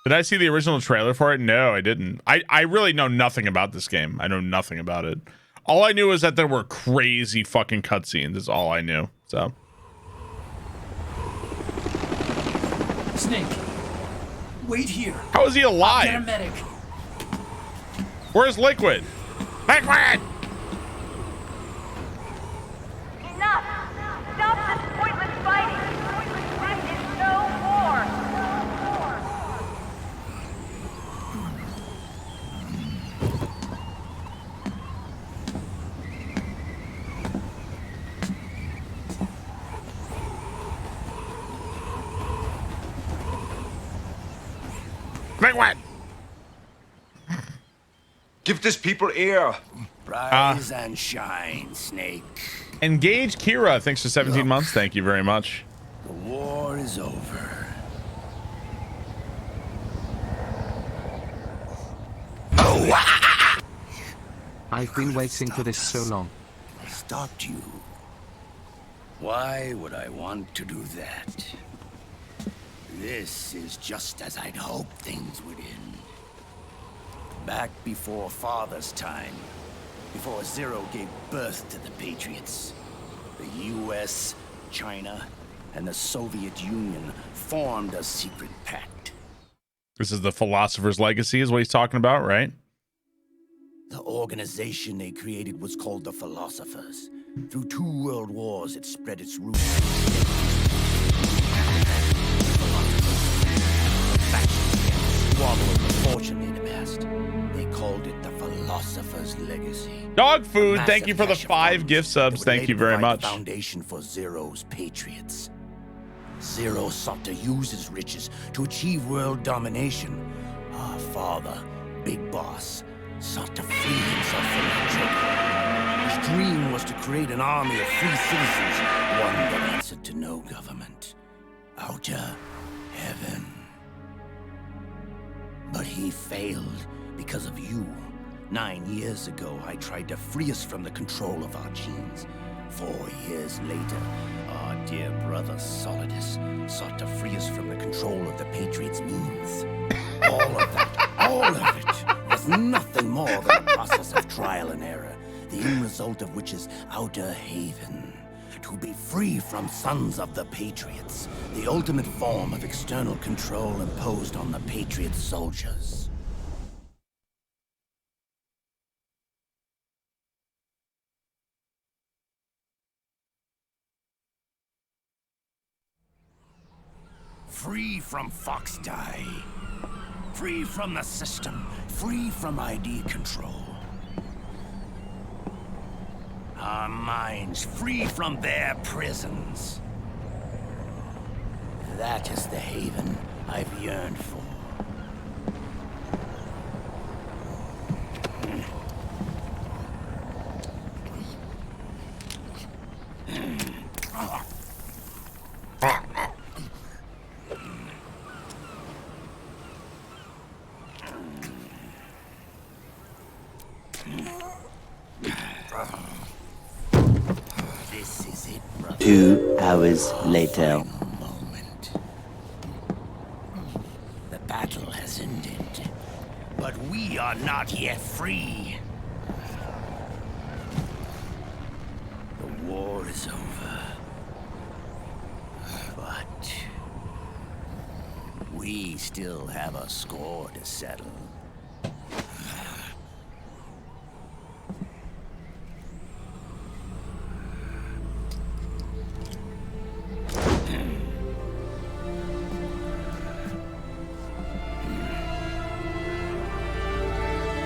Did I see the original trailer for it? No, I didn't. I really know nothing about this game. I know nothing about it. All I knew is that there were crazy fucking cutscenes. Is all I knew. So. Snake, wait here. How is he alive? Get a medic. Where's Liquid? Liquid! Enough! Stop this pointless fighting! This is no war! Liquid! Give this people air. Rise and shine, Snake. Engage Kira. Thanks for 17 months. Thank you very much. The war is over. I've been waiting for this so long. I stopped you. Why would I want to do that? This is just as I'd hoped things would end. Back before Father's time, before Zero gave birth to the Patriots, the US, China, and the Soviet Union formed a secret pact. This is the philosopher's legacy is what he's talking about, right? The organization they created was called the Philosophers. Through 2 world wars, it spread its roots. Squabble over fortune they'd amassed. They called it the Philosopher's Legacy. Dog food. Thank you for the 5 gift subs. Thank you very much. The foundation for Zero's Patriots. Zero sought to use his riches to achieve world domination. Our father, Big Boss, sought to free himself from that joke. His dream was to create an army of free citizens, one that answered to no government. Outer heaven. But he failed because of you. 9 years ago, I tried to free us from the control of our genes. 4 years later, our dear brother Solidus sought to free us from the control of the Patriots' means. All of it, was nothing more than a process of trial and error, the end result of which is Outer Haven. To be free from sons of the Patriots, the ultimate form of external control imposed on the Patriot soldiers. Free from Foxdie. Free from the system. Free from ID control. Our minds free from their prisons. That is the haven I've yearned for. This is it, brother. 2 hours later. Moment. The battle has ended, but we are not yet free. The war is over, but we still have a score to settle.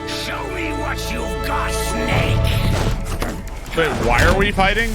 Show me what you've got, Snake! Wait, why are we fighting?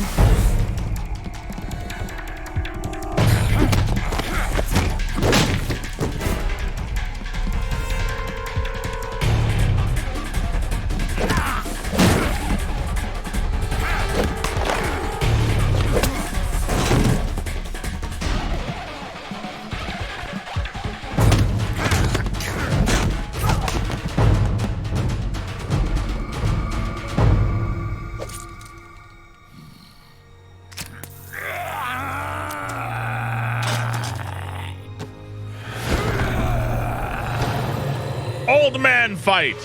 old man fight.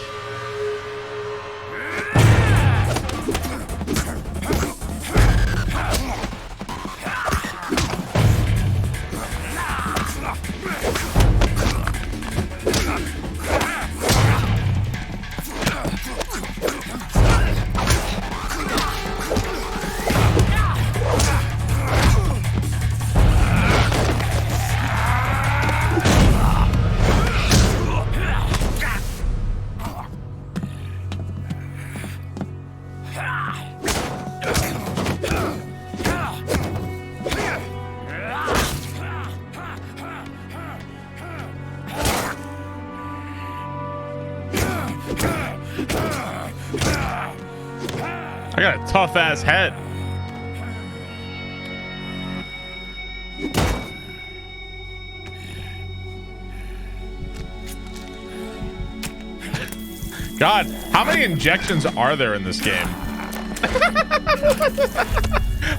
I got a tough ass head. God, how many injections are there in this game?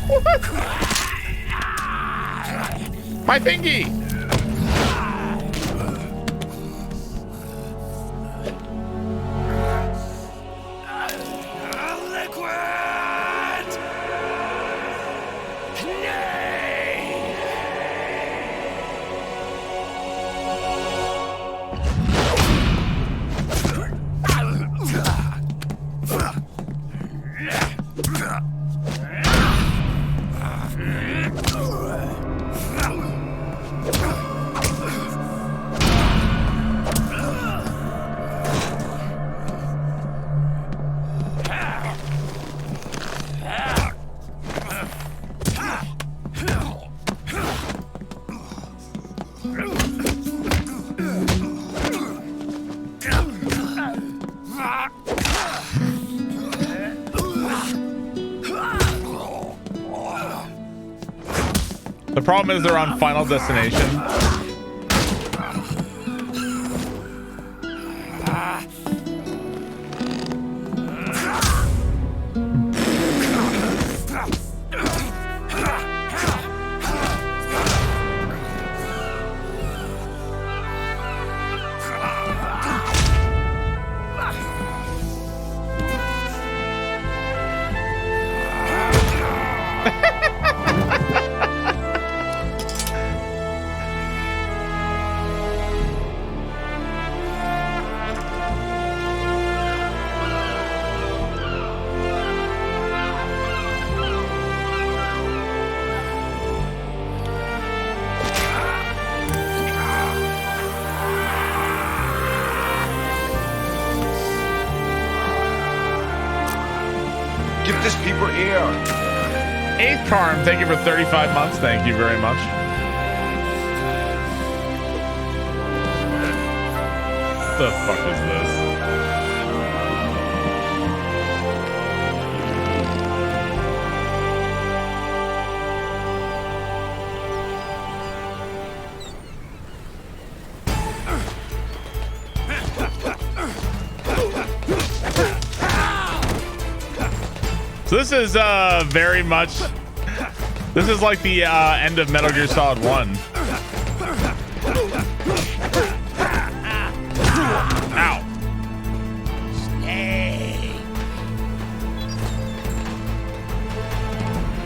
What? My thingy. The problem is they're on Final Destination. Give these people air. Eighth Charm, thank you for 35 months. Thank you very much. The fuck is this? So this is very much, this is like the end of Metal Gear Solid 1. Ow. Stay.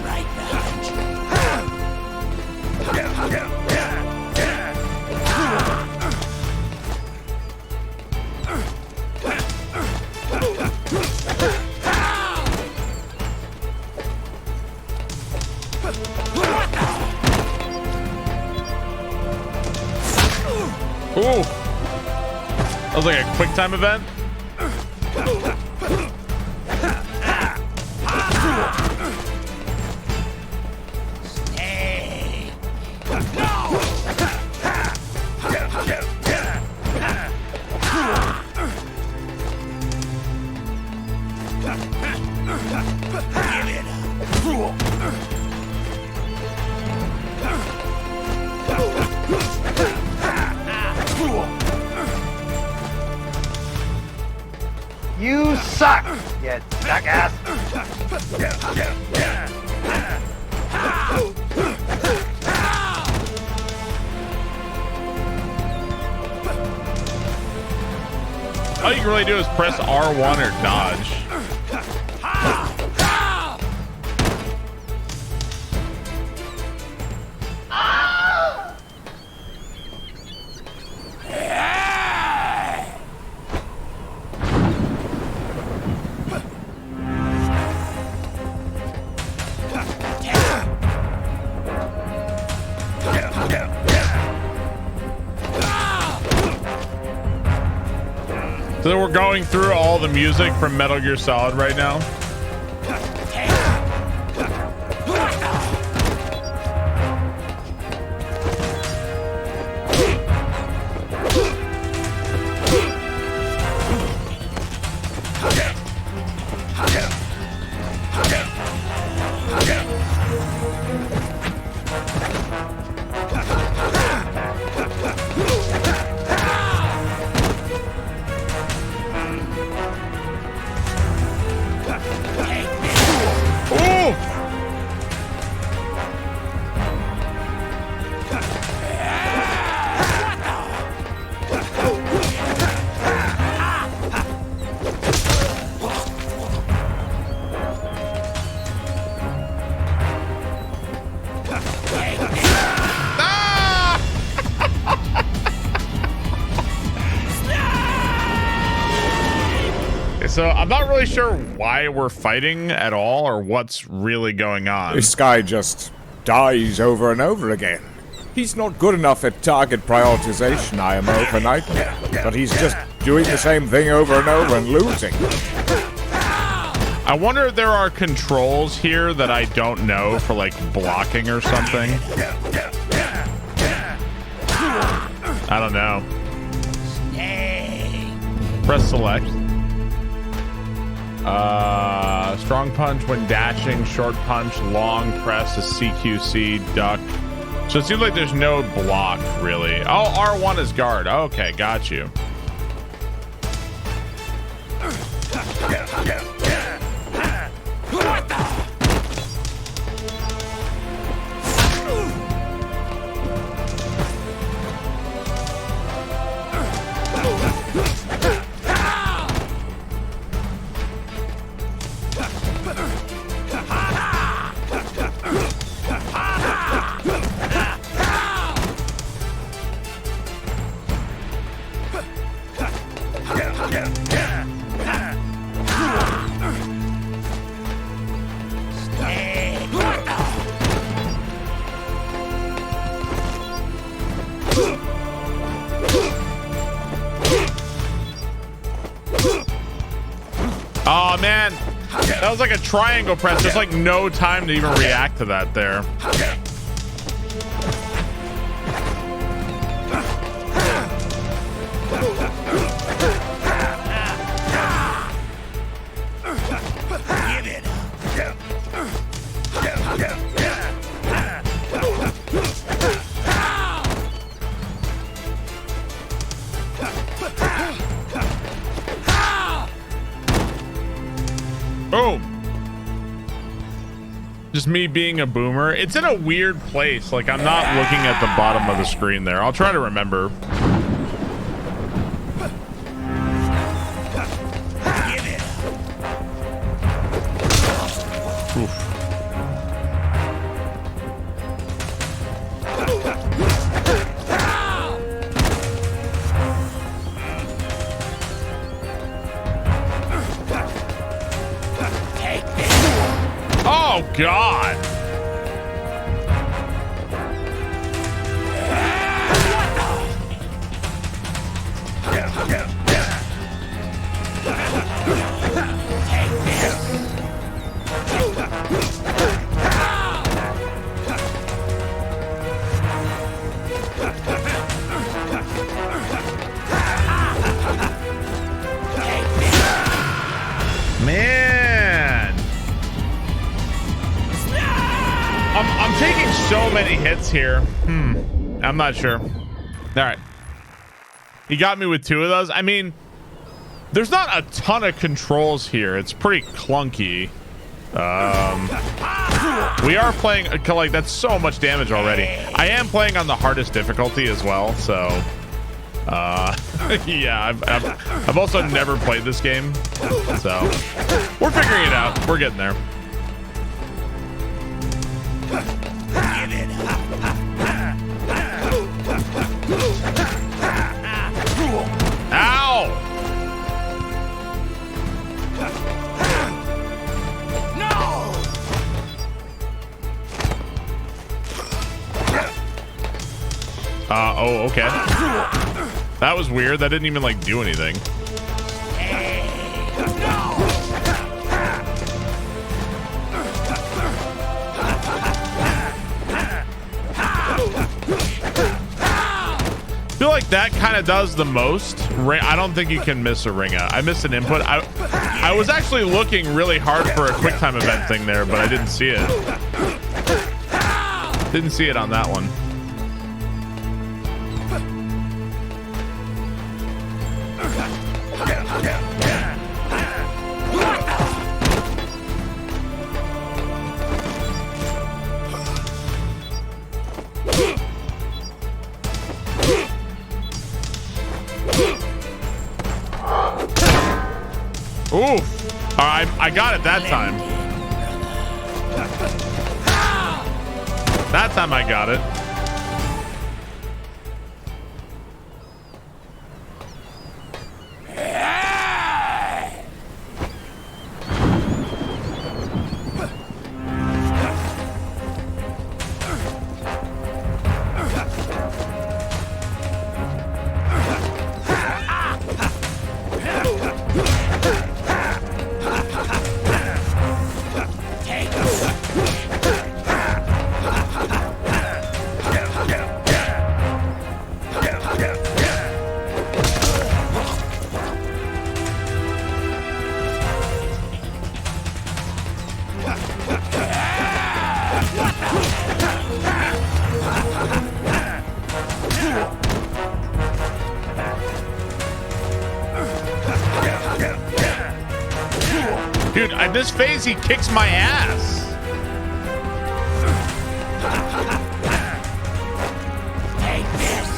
Right behind Ooh. That was like a quick time event. You suck, you jackass. All you can really do is press R1 or dodge. So we're going through all the music from Metal Gear Solid right now. So I'm not really sure why we're fighting at all or what's really going on. This guy just dies over and over again. He's not good enough at target prioritization, IMO per nightmare, but he's just doing the same thing over and over and losing. I wonder if there are controls here that I don't know for like blocking or something. I don't know. Press select. Strong punch when dashing, short punch, long press is CQC, duck. So it seems like there's no block really. Oh, R1 is guard. Okay, got you. Oh man, that was like a triangle press. There's like no time to even react to that there. Boom. Just me being a boomer. It's in a weird place. Like I'm not looking at the bottom of the screen there. I'll try to remember. Oof. Oh God. Man. I'm taking so many hits here. I'm not sure. All right. He got me with two of those. I mean, there's not a ton of controls here. It's pretty clunky. We are playing, like, that's so much damage already. I am playing on the hardest difficulty as well, so Yeah, I've also never played this game, so we're figuring it out. We're getting there. Ow! Oh, okay. That was weird. That didn't even like do anything. I feel like that kind of does the most. I don't think you can miss a ring out. I missed an input. I was actually looking really hard for a quick time event thing there, but I didn't see it. Didn't see it on that one. Ooh, I got it that time. That time I got it. Dude, in this phase, he kicks my ass. Take this.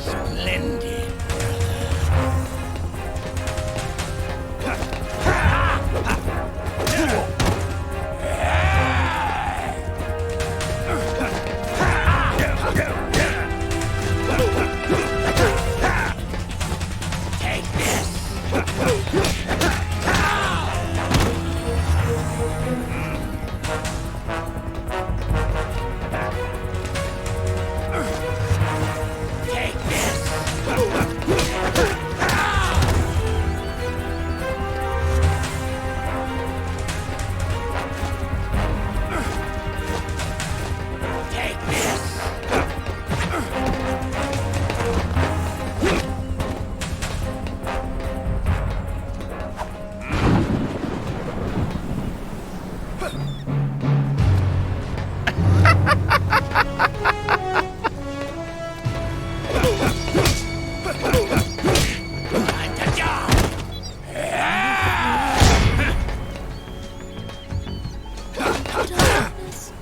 Splendid.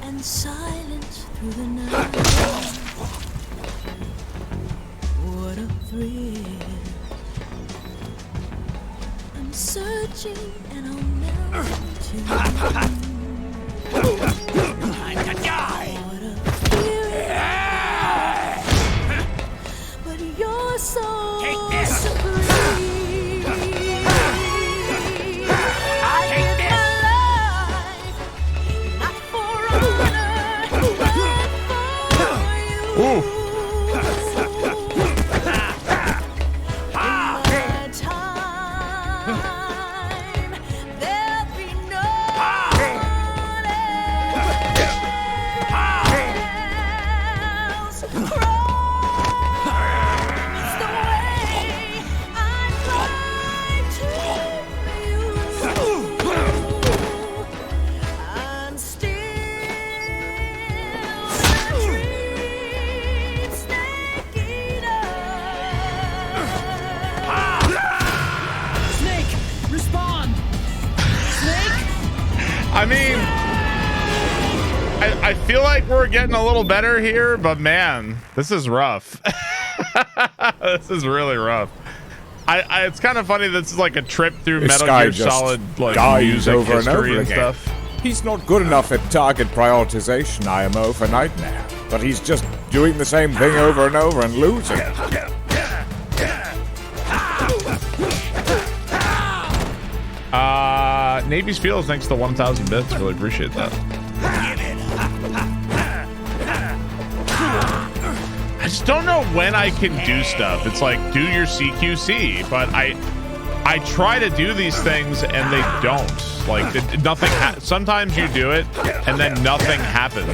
And silence through the night. What a thrill. I'm searching and I'll never find Time to die. what a feeling. But you're so Take this. supreme. Ooh. I mean, I feel like we're getting a little better here, but man, this is rough. This is really rough. It's kind of funny. This is like a trip through This Metal guy Gear just Solid, like dies music over and history over and again. stuff. He's not good enough at target prioritization, IMO, for Nightmare. But he's just doing the same thing over and over and losing. Navy's Fields, thanks to 1,000 bits. Really appreciate that. I just don't know when I can do stuff. It's like, do your CQC, but I try to do these things and they don't. Like, nothing. Sometimes you do it and then nothing happens.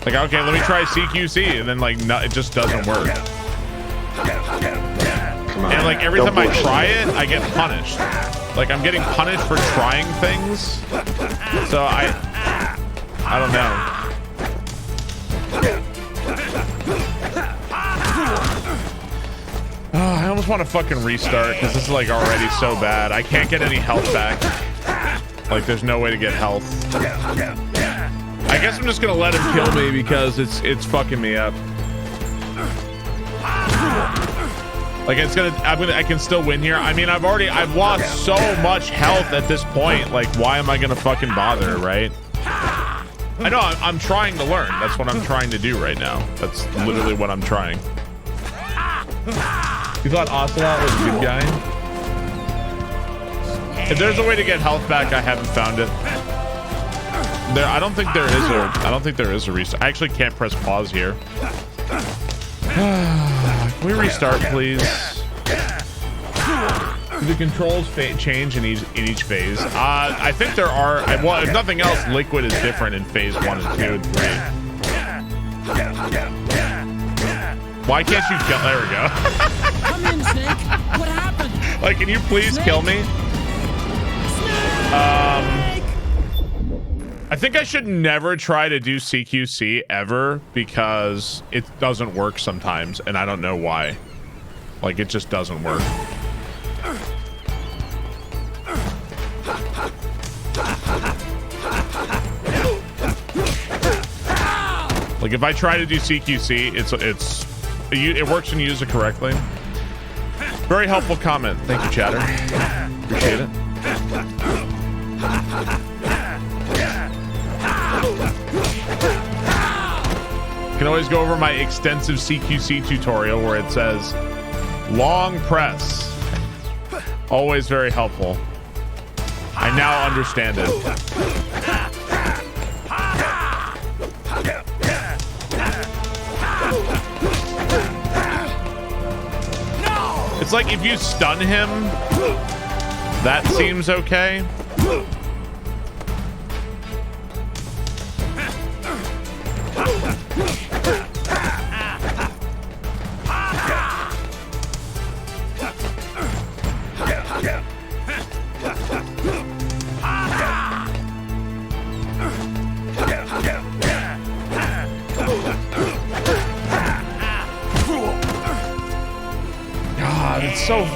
Like, okay, let me try CQC, and then like, no, it just doesn't work. And like every time I try it, I get punished. Like I'm getting punished for trying things. So I don't know. Oh, I almost want to fucking restart because this is like already so bad. I can't get any health back. Like there's no way to get health. I guess I'm just gonna let him kill me because it's fucking me up. Like I can still win here. I mean, I've lost so much health at this point. Like, why am I gonna fucking bother, right? I know I'm trying to learn. That's what I'm trying to do right now. That's literally what I'm trying. You thought Ocelot was a good guy? If there's a way to get health back, I haven't found it. I don't think there is a restart. I actually can't press pause here. Can we restart, please? Do the controls change in each phase? I think there are. Well, if nothing else, Liquid is different in phase 1 and 2 and 3. Why can't you kill? There we go. Come in, Snake. What happened? Like, can you please kill me? I think I should never try to do CQC ever because it doesn't work sometimes, and I don't know why. Like, it just doesn't work. Like, if I try to do CQC, it works when you use it correctly. Very helpful comment. Thank you, chatter. Appreciate it. You can always go over my extensive CQC tutorial where it says long press. Always very helpful. I now understand it. It's like if you stun him, that seems okay.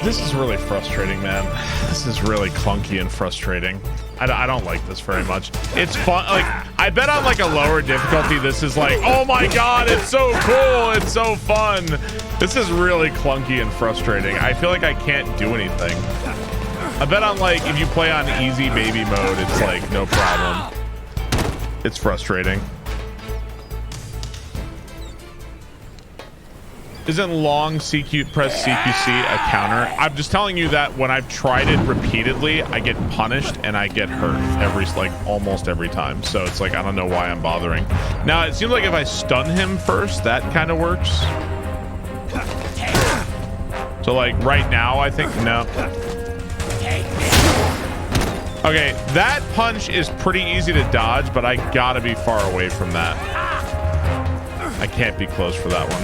This is really frustrating, man. This is really clunky and frustrating. I don't like this very much. It's fun. Like, I bet on like a lower difficulty, this is like, oh my god, it's so cool, it's so fun. This is really clunky and frustrating. I feel like I can't do anything. I bet on like, if you play on easy baby mode, it's like no problem. It's frustrating. Isn't long press CQC a counter? I'm just telling you that when I've tried it repeatedly, I get punished and I get hurt almost every time. So it's like, I don't know why I'm bothering. Now, it seems like if I stun him first, that kind of works. So like right now, I think, no. Okay, that punch is pretty easy to dodge, but I gotta be far away from that. I can't be close for that one.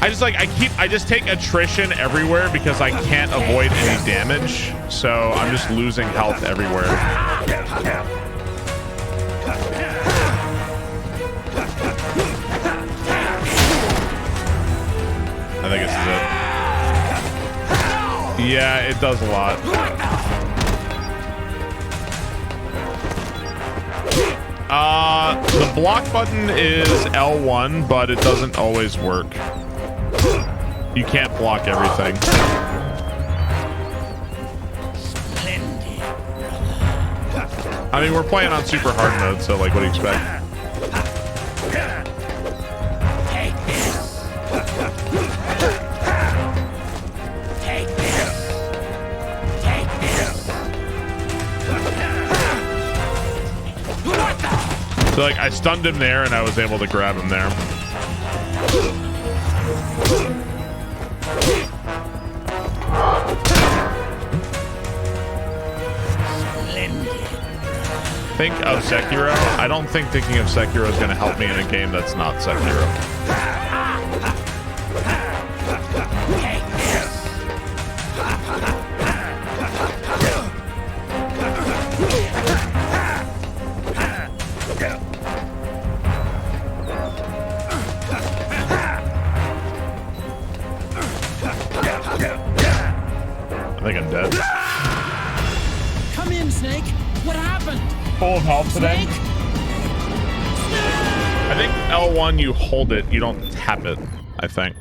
I just take attrition everywhere because I can't avoid any damage. So I'm just losing health everywhere. I guess is it. Yeah, it does a lot. The block button is L1, but it doesn't always work. You can't block everything. I mean, we're playing on super hard mode, so like, what do you expect? Take this. Take this. Take this. So like, I stunned him there, and I was able to grab him there. Think of Sekiro. I don't think thinking of Sekiro is going to help me in a game that's not Sekiro. I think I'm dead. Come in, Snake. What happened? Full of health today. I think L1 you hold it, you don't tap it, I think.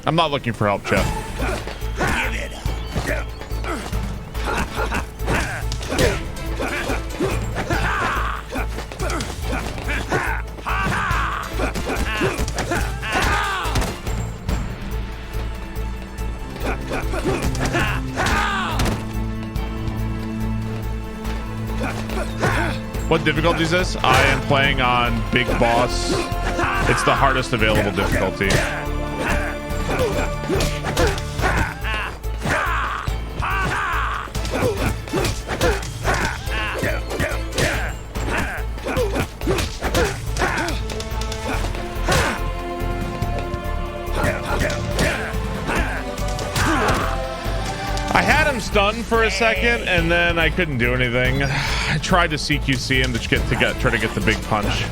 I'm not looking for help, Jeff. What difficulty is this? I am playing on Big Boss. It's the hardest available difficulty. I had him stunned for a second, and then I couldn't do anything. I tried to CQC him to try to get the big punch.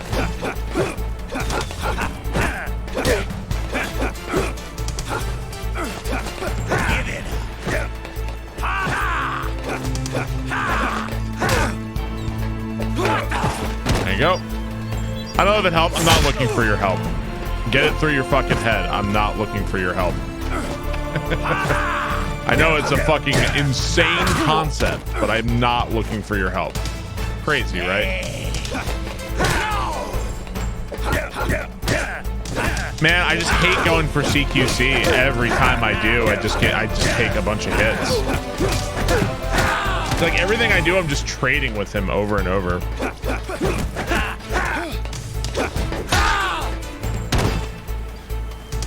There you go. I don't know if it helped. I'm not looking for your help. Get it through your fucking head. I'm not looking for your help. I know it's a fucking insane concept, but I'm not looking for your help. Crazy, right? Man, I just hate going for CQC. Every time I do, I just take a bunch of hits. It's like everything I do, I'm just trading with him over and over.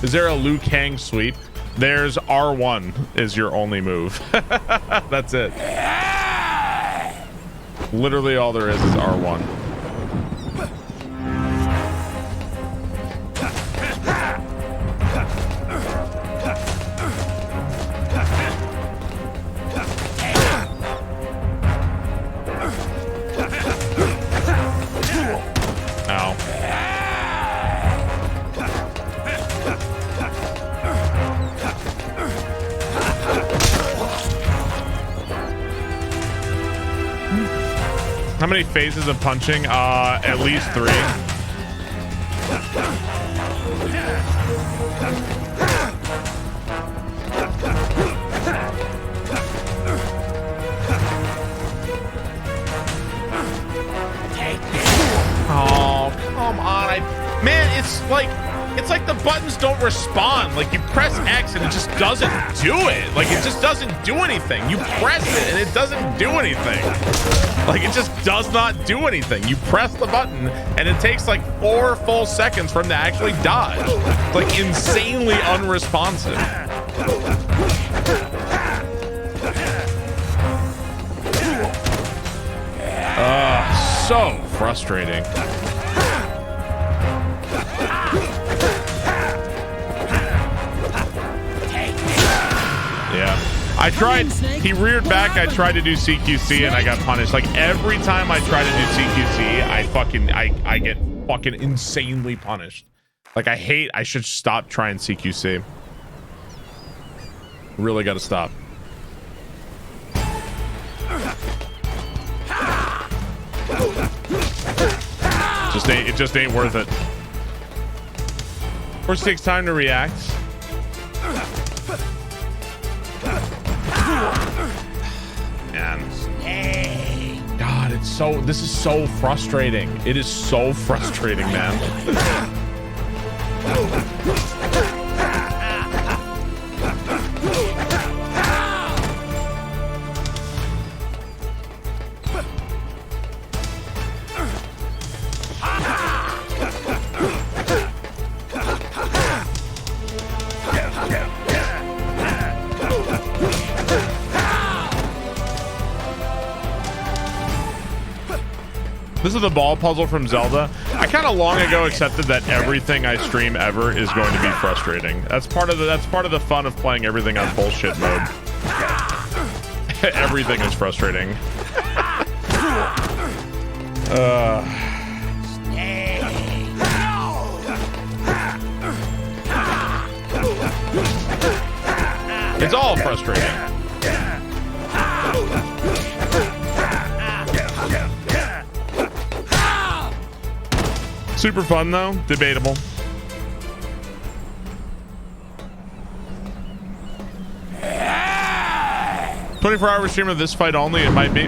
Is there a Liu Kang sweep? There's R1 is your only move. That's it. Literally all there is R1. Ow. How many phases of punching? At least 3. Oh, come on. Man, it's like the buttons don't respond. Like you press X and it just doesn't do it. Like it just doesn't do anything. You press it and it doesn't do anything. Like it just does not do anything. You press the button and it takes like 4 full seconds for him to actually dodge. It's like insanely unresponsive. So frustrating. Yeah. I tried, he reared back, I tried to do CQC and I got punished. Like every time I try to do CQC, I get fucking insanely punished. Like I should stop trying CQC. Really gotta stop. It just ain't worth it. First takes time to react. Man. God, this is so frustrating. It is so frustrating, man. This is the ball puzzle from Zelda. I kind of long ago accepted that everything I stream ever is going to be frustrating. That's part of the fun of playing everything on bullshit mode. Everything is frustrating. It's all frustrating. Super fun though, debatable. Yeah. 24-hour stream of this fight only, it might be.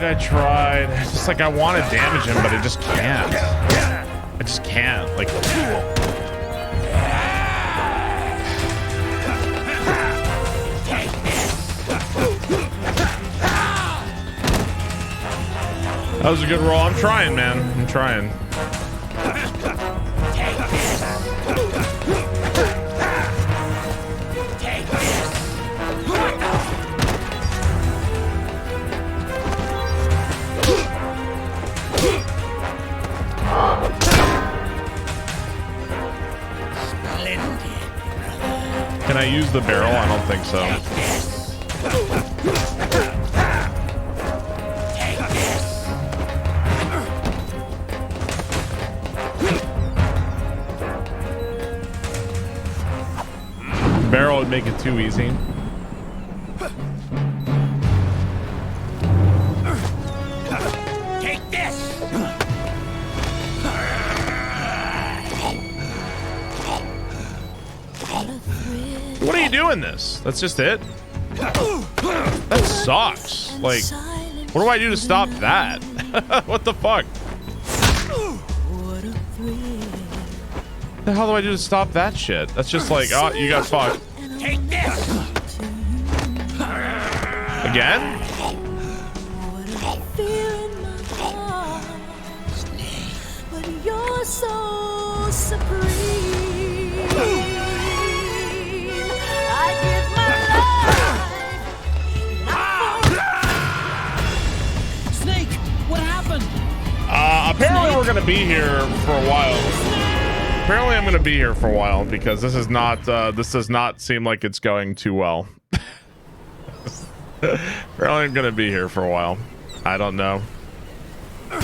I tried. It's just like I want to damage him, but I just can't. I just can't. Like. That was a good roll. I'm trying, man. I'm trying. Can I use the barrel? I don't think so. Barrel would make it too easy. Take this. What are you doing this? That's just it? That sucks. Like, what do I do to stop that? What the fuck? What the hell do I do to stop that shit? That's just like, oh, you got fucked. Take this. Again? But you're so supreme. I give my life. Snake, what happened? Apparently we're gonna be here for a while. Apparently I'm gonna be here for a while because this is not this does not seem like it's going too well. We're only gonna be here for a while. I don't know. 2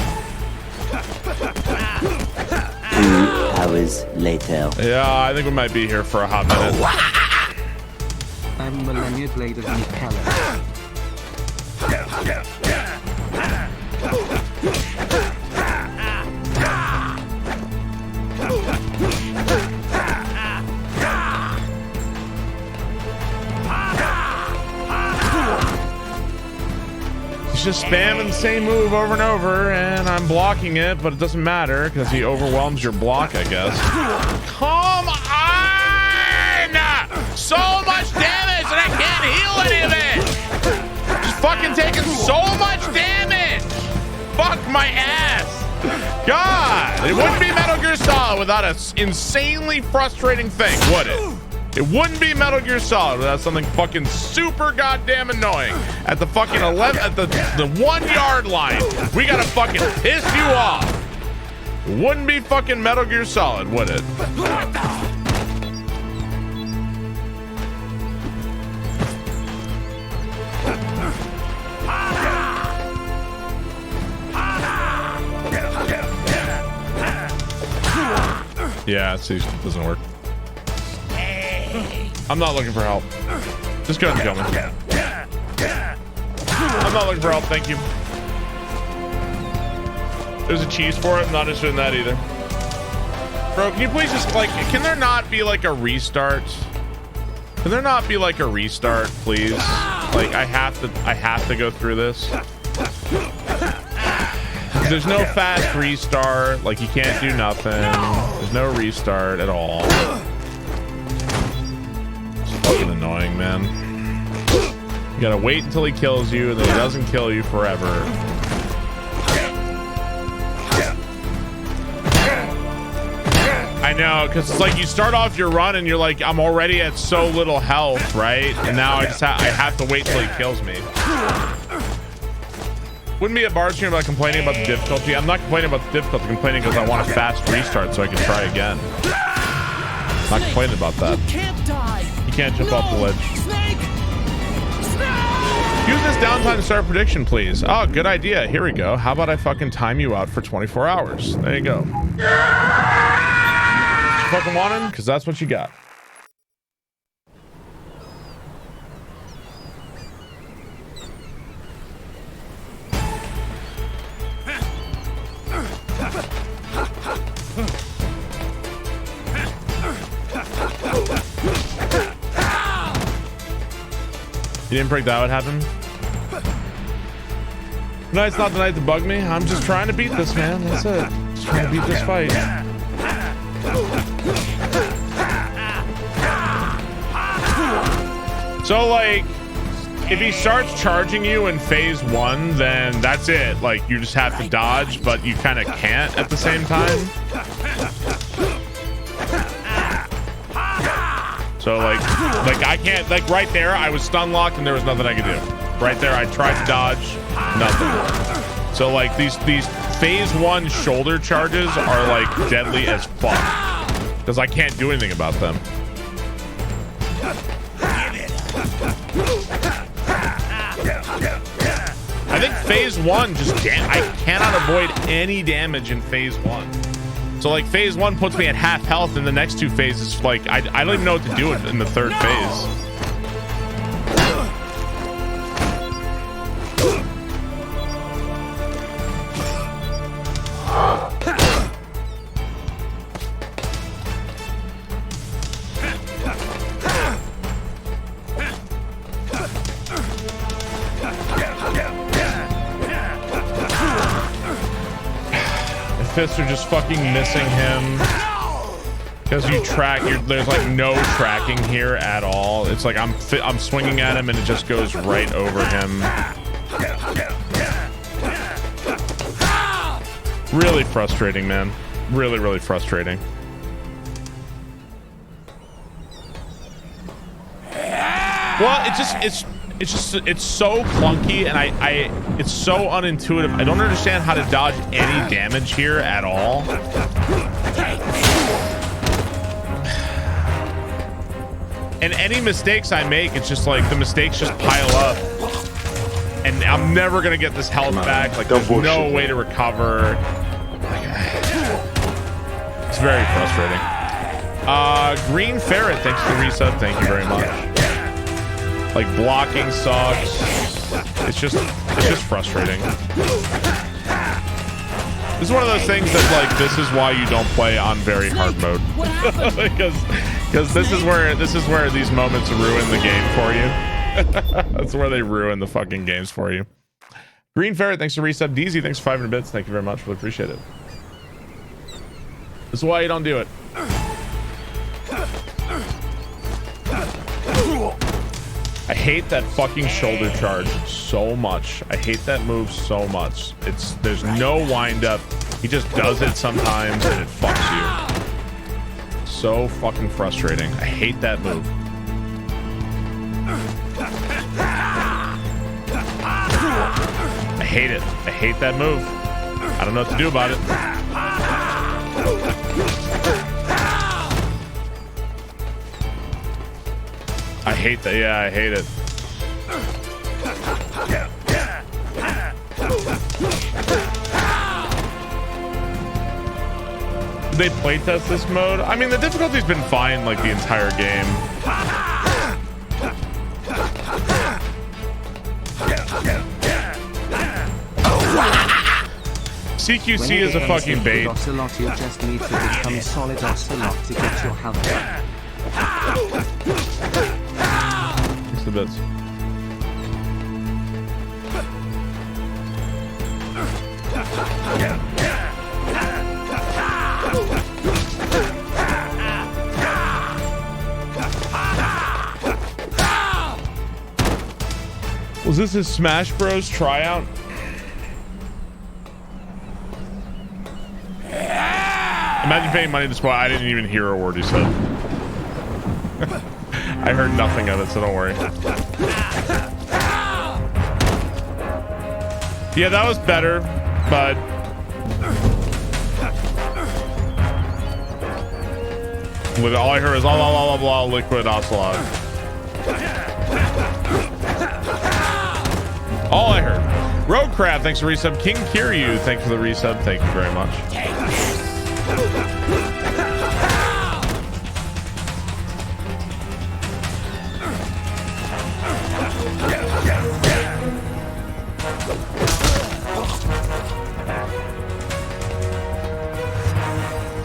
hours later. Yeah, I think we might be here for a hot minute. I'm Millennia Blade of Mikella. He's just spamming the same move over and over, and I'm blocking it, but it doesn't matter because he overwhelms your block, I guess. Come on! So much damage, and I can't heal any of it. Just fucking taking so much damage. Fuck my ass. God, it wouldn't be Metal Gear Solid without an insanely frustrating thing, would it? It wouldn't be Metal Gear Solid without something fucking super goddamn annoying. At the fucking 11, at the 1 yard line, we gotta fucking piss you off. Wouldn't be fucking Metal Gear Solid, would it? Yeah, see, it doesn't work. I'm not looking for help. Just go ahead and kill me. I'm not looking for help, thank you. There's a cheese for it. I'm not interested in that either. Bro, can you please just like, can there not be like a restart? Can there not be like a restart, please? Like I have to go through this. There's no fast restart. Like you can't do nothing. There's no restart at all. It's fucking annoying, man. You gotta wait until he kills you, and then he doesn't kill you forever. I know, because it's like you start off your run and you're like, I'm already at so little health, right? And now I have to wait till he kills me. Wouldn't be a bar stream about complaining about the difficulty. I'm not complaining about the difficulty. I'm complaining because I want a fast restart so I can try again. I'm not complaining about that. You can't die. You can't jump off the ledge. Snake! Use this downtime to start prediction, please. Oh, good idea. Here we go. How about I fucking time you out for 24 hours? There you go. You fucking wanted? Because that's what you got. You didn't predict that would happen? Tonight's not the night to bug me. I'm just trying to beat this, man. That's it. Just trying to beat this fight. So, like, if he starts charging you in phase 1, then that's it. Like, you just have to dodge, but you kind of can't at the same time. So like I can't, like right there, I was stun locked and there was nothing I could do. Right there, I tried to dodge, nothing. So like these phase 1 shoulder charges are like deadly as fuck because I can't do anything about them. I think phase 1 just I cannot avoid any damage in phase 1. So like phase 1 puts me at half health, and the next 2 phases, like I don't even know what to do in the 3rd phase. Fists are just fucking missing him because you track. There's like no tracking here at all. It's like I'm swinging at him and it just goes right over him. Really frustrating, man. Really, really frustrating. Well, it's so clunky and it's so unintuitive. I don't understand how to dodge any damage here at all. And any mistakes I make, it's just like the mistakes just pile up. I'm never gonna get this health back. Like, there's no way to recover. It's very frustrating. Green Ferret, thanks for the resub. Thank you very much. Like, blocking sucks. It's just frustrating. This is one of those things that's like, this is why you don't play on very hard mode. because this is where these moments ruin the game for you. That's where they ruin the fucking games for you. Green Ferret, thanks for resub. DZ, thanks for 500 bits. Thank you very much. Really appreciate it. This is why you don't do it. I hate that fucking shoulder charge so much. I hate that move so much. There's no wind up. He just does it sometimes and it fucks you. So fucking frustrating. I hate that move. I hate it. I hate that move. I don't know what to do about it. I hate that. Yeah, I hate it. Did they playtest this mode? I mean, the difficulty's been fine like the entire game. CQC is a fucking bait. Ocelot, you just need to become solid Ocelot to get your health back. Thanks the bits. Was this his Smash Bros tryout? Imagine paying money to spoil. I didn't even hear a word he said. I heard nothing of it, so don't worry. Yeah, that was better, but all I heard is blah blah blah blah Liquid Ocelot. All I heard. Road Crab, thanks for resub. King Kiryu, thanks for the resub. Thank you very much.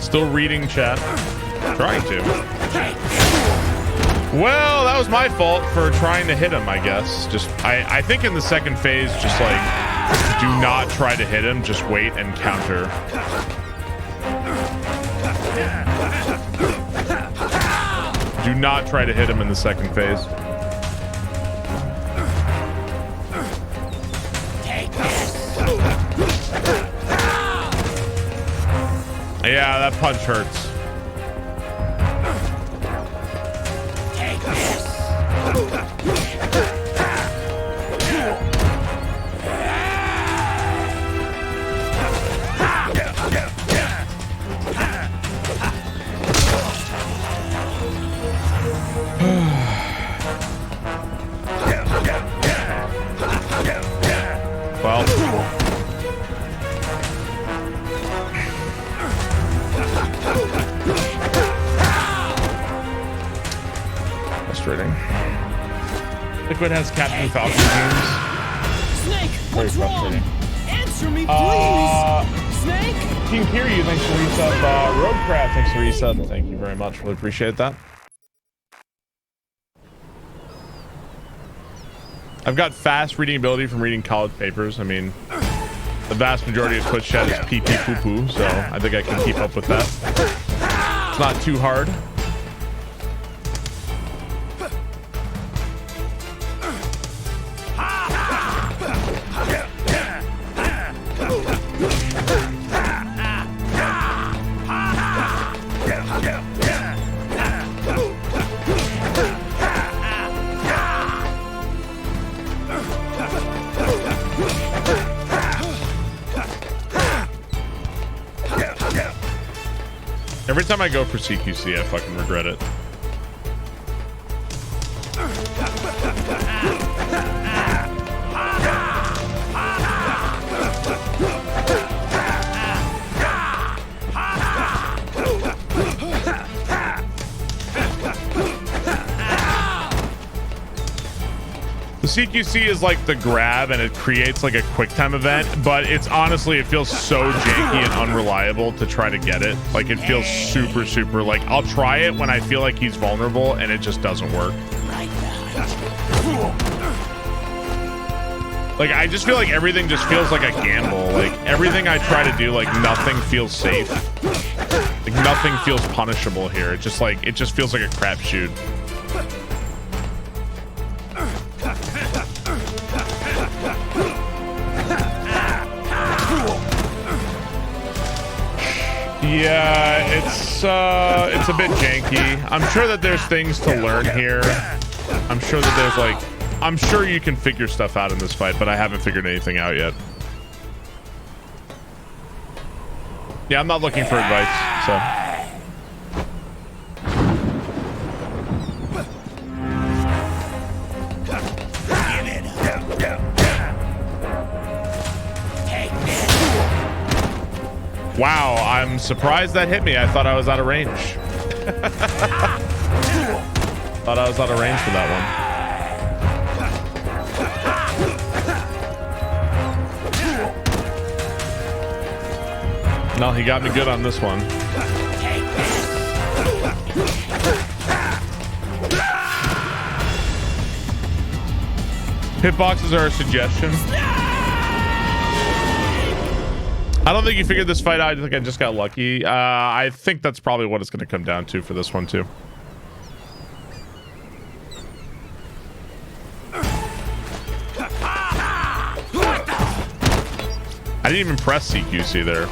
Still reading chat. Trying to. Well, that was my fault for trying to hit him, I guess. I think in the second phase, just like, do not try to hit him. Just wait and counter. Do not try to hit him in the second phase. Yeah, that punch hurts. Well, frustrating. Liquid has Captain Falcon games. Snake, Very what's wrong? frustrating. Answer me, please. Snake? King Kiryu, thanks for resub. Roadcraft, thanks for resub. Thank you very much. Really appreciate that. I've got fast reading ability from reading college papers. I mean, the vast majority of Twitch chat is pee pee poo poo, so I think I can keep up with that. It's not too hard. Every time I go for CQC, I fucking regret it. The CQC is like the grab and it creates like a quick time event, but it's honestly, it feels so janky and unreliable to try to get it. Like it feels super like I'll try it when I feel like he's vulnerable and it just doesn't work. Like I just feel like everything just feels like a gamble. Like everything I try to do, like nothing feels safe. Like nothing feels punishable here. It just feels like a crapshoot. Yeah, it's a bit janky. I'm sure that there's things to learn here. I'm sure that there's like, I'm sure you can figure stuff out in this fight, but I haven't figured anything out yet. Yeah, I'm not looking for advice, so. Wow, I'm surprised that hit me. I thought I was out of range. Thought I was out of range for that one. No, he got me good on this one. Hitboxes are a suggestion. I don't think you figured this fight out. I think I just got lucky. I think that's probably what it's going to come down to for this one too. I didn't even press CQC there.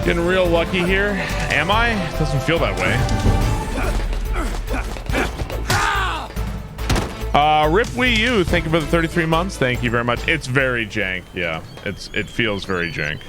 Getting real lucky here. Am I? It doesn't feel that way. Rip Wii U, thank you for the 33 months. Thank you very much. It's very jank. Yeah, it feels very jank.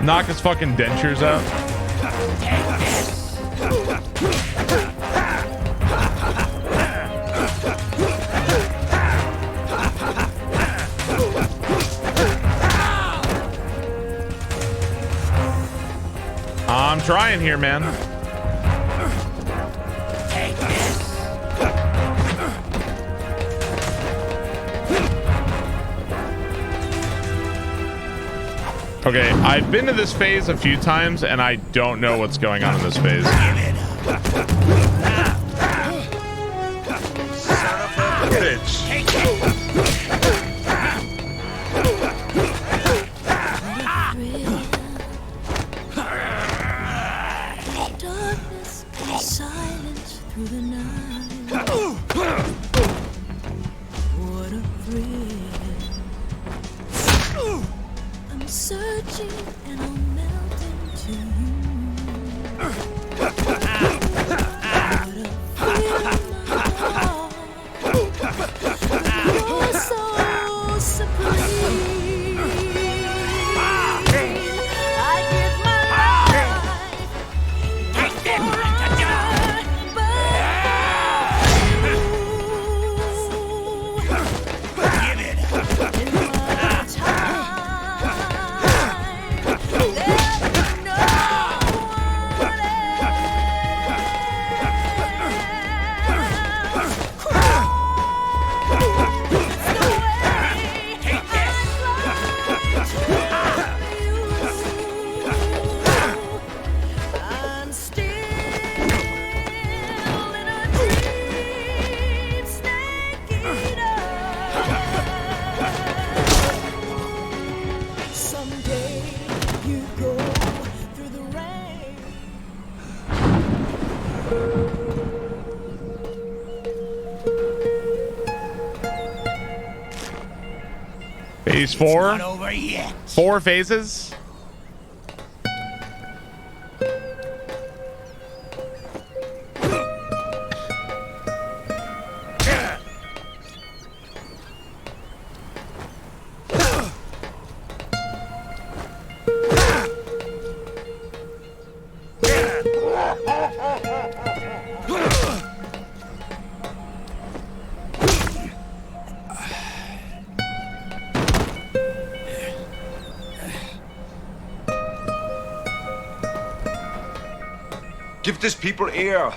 Knock his fucking dentures out. I'm trying here, man. Okay, I've been to this phase a few times, and I don't know what's going on in this phase. Son of a bitch. Darkness and silence through the night. What a thrill. I'm searching and I'm melting to you. What a thrill, my heart. You're so supreme. I give my life. I'm still in a dream, snake eater. Someday you go through the rain. Phase 4. Not over yet. 4 phases. Give these people air.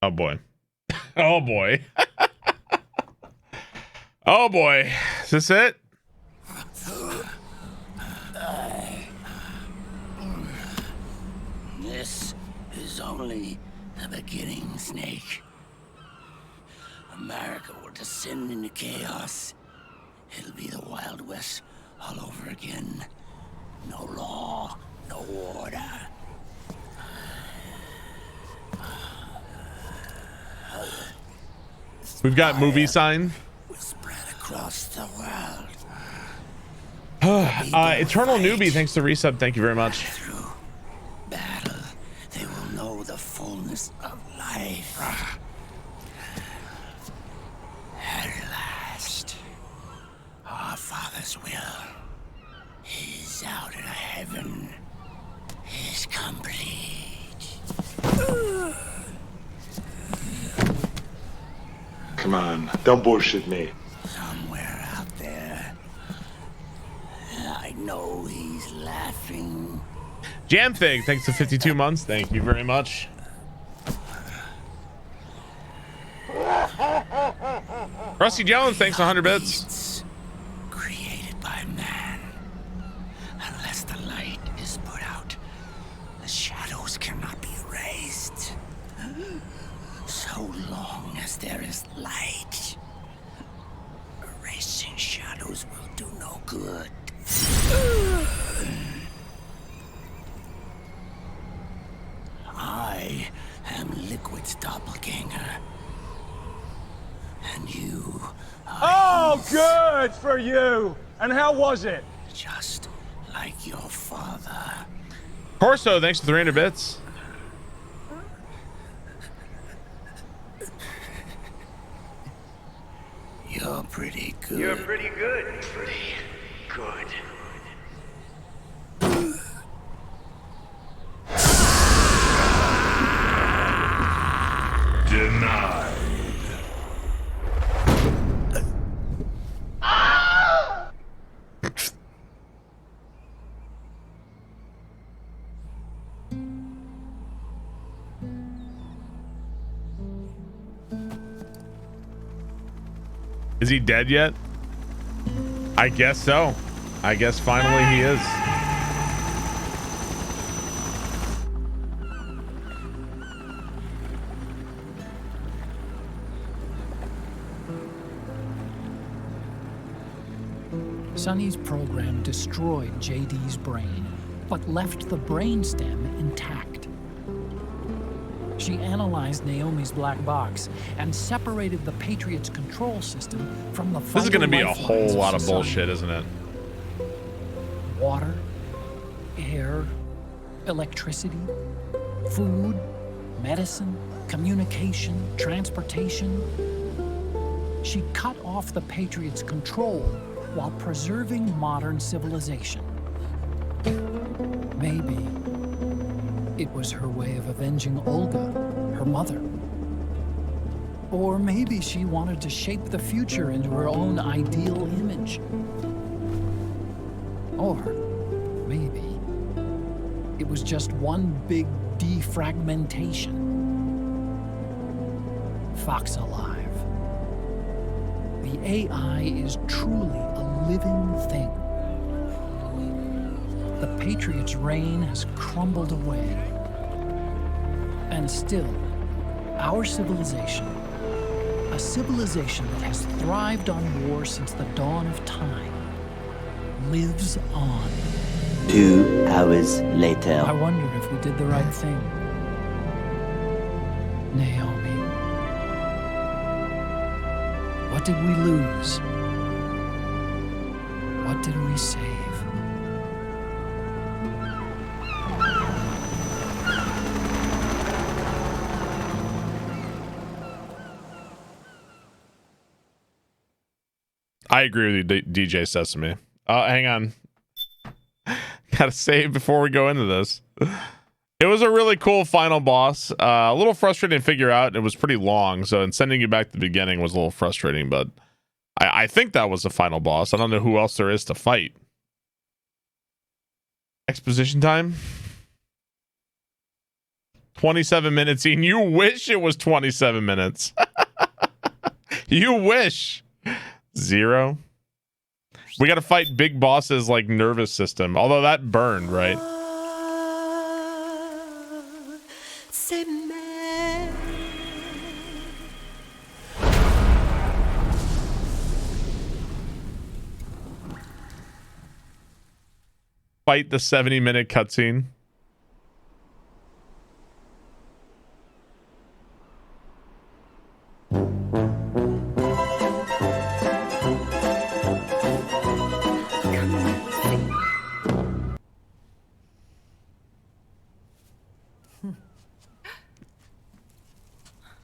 Oh boy. Oh boy. Oh boy. Is this it? This is only the beginning, Snake. America will descend into chaos. It'll be the Wild West all over again. No law, no order. We've got movie sign. Will spread across the world. Eternal Newbie, thanks to resub. Thank you very much. Through battle, they will know the fullness of life. At last, our Father's will is out of heaven, is complete. Come on, don't bullshit me. Somewhere out there, I know he's laughing. Jam Thing, thanks to 52 months. Thank you very much. Rusty Jones, thanks 100 bits. Created by man. Unless the light is put out, the shadows cannot be erased. So long as there is light, erasing shadows will do no good. I am Liquid's doppelganger. And you Oh, good for you. And how was it? just like your father. Corso, thanks for 300 bits. You're pretty good. You're pretty good. Pretty good. Denied. Is he dead yet? I guess so. I guess finally he is. Sonny's program destroyed JD's brain, but left the brainstem intact. She analyzed Naomi's black box and separated the Patriot's control system from the This is going to be a whole lot of bullshit, isn't it? Water, air, electricity, food, medicine, communication, transportation. She cut off the Patriot's control while preserving modern civilization. Maybe it was her way of avenging Olga, her mother. Or maybe she wanted to shape the future into her own ideal image. Or maybe it was just one big defragmentation. Fox alive. The AI is truly a living thing. The Patriot's reign has crumbled away. And still, our civilization, a civilization that has thrived on war since the dawn of time, lives on. 2 hours later. I wonder if we did the right thing. Naomi. What did we lose? What did we save? I agree with you, DJ Sesame. Hang on. Gotta save before we go into this. It was a really cool final boss. A little frustrating to figure out. It was pretty long, so and sending you back to the beginning was a little frustrating, but I think that was the final boss. I don't know who else there is to fight. Exposition time? 27 minutes, Ian. You wish it was 27 minutes. You wish. 0. We got to fight big bosses like nervous system, although that burned, right? Fight the 70-minute cutscene.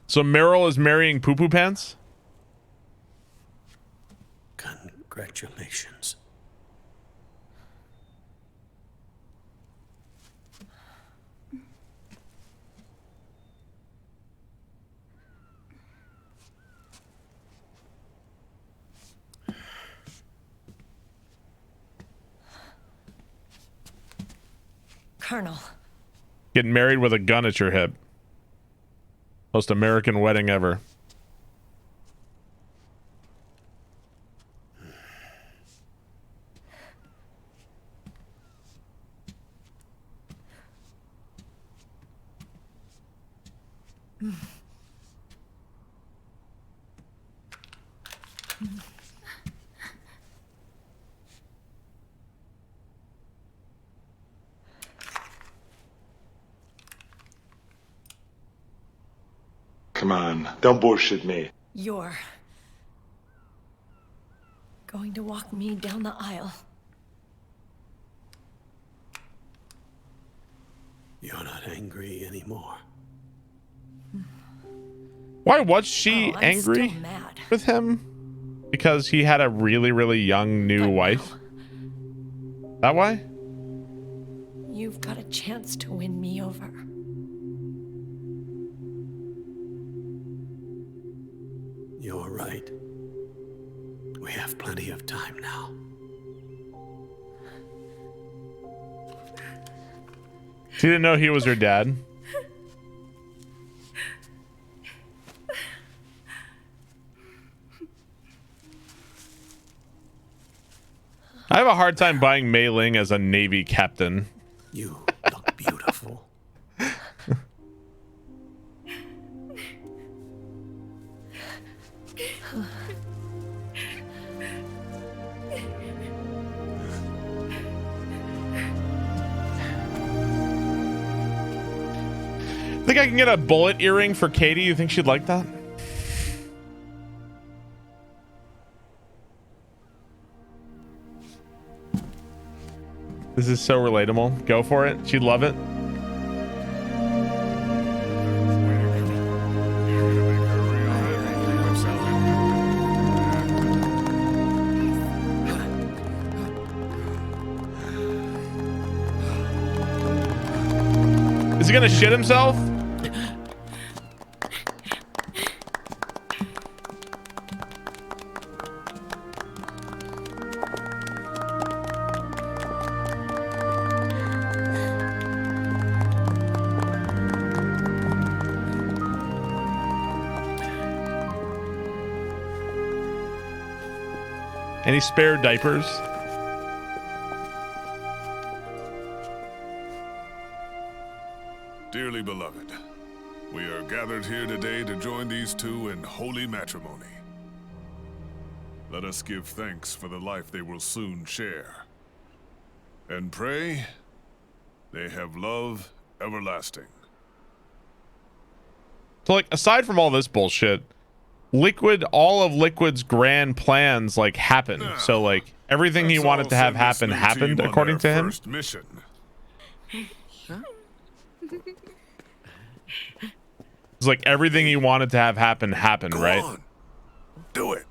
So Meryl is marrying Poo Poo Pants? Congratulations. Colonel. Getting married with a gun at your hip. Most American wedding ever. Come on, don't bullshit me. You're going to walk me down the aisle. You're not angry anymore. Why was she I'm angry still mad. with him? Because he had a really, really young new wife? That why? You've got a chance to win me over. You're right. We have plenty of time now. She didn't know he was her dad. I have a hard time buying Mei Ling as a Navy captain. You look beautiful. Think I can get a bullet earring for Katie? You think she'd like that? This is so relatable. Go for it. She'd love it. Is he gonna shit himself? Any spare diapers? Dearly beloved, we are gathered here today to join these two in holy matrimony. Let us give thanks for the life they will soon share, and pray they have love everlasting. So, like, aside from all this bullshit, all of Liquid's grand plans, like, happened. So, like, everything he wanted to have happen happened, according to him. First mission. It's like everything he wanted to have happen happened, right? On. Do it.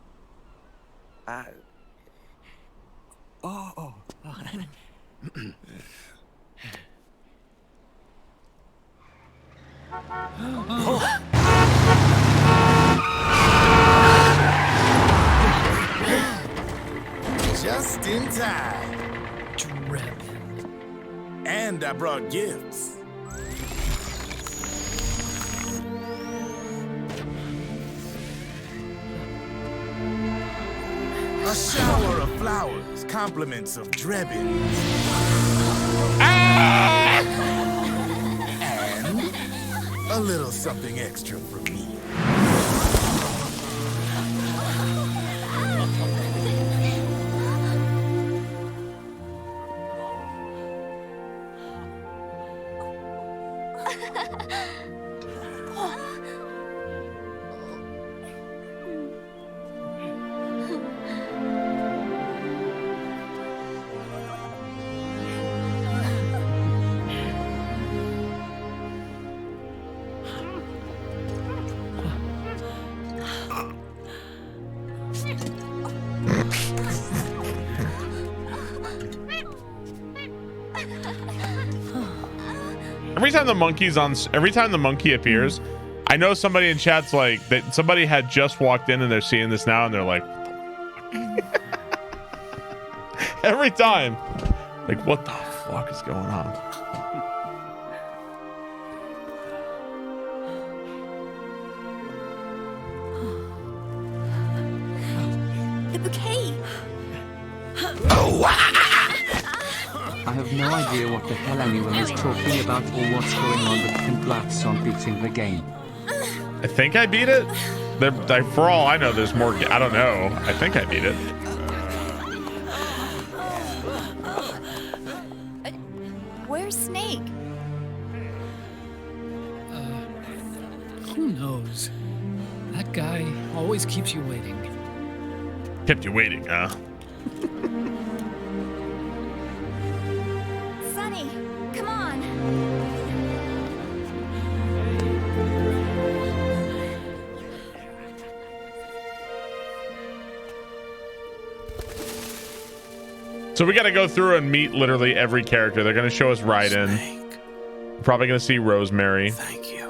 Just in time. Drebin. And I brought gifts. A shower of flowers, compliments of Drebin. And a little something extra from me. Every time the monkey appears, I know somebody in chat's like that. Somebody had just walked in and they're seeing this now and they're like, every time, like, what the fuck is going on? The bouquet. I have no idea what the hell anyone is talking about or what's going on, but congrats on beating the game. I think I beat it. For all I know, there's more. I don't know. I think I beat it. Where's Snake? Who knows? That guy always keeps you waiting. Kept you waiting, huh? Sonny, come on. So we got to go through and meet literally every character. They're going to show us Raiden. We're probably going to see Rosemary. Thank you.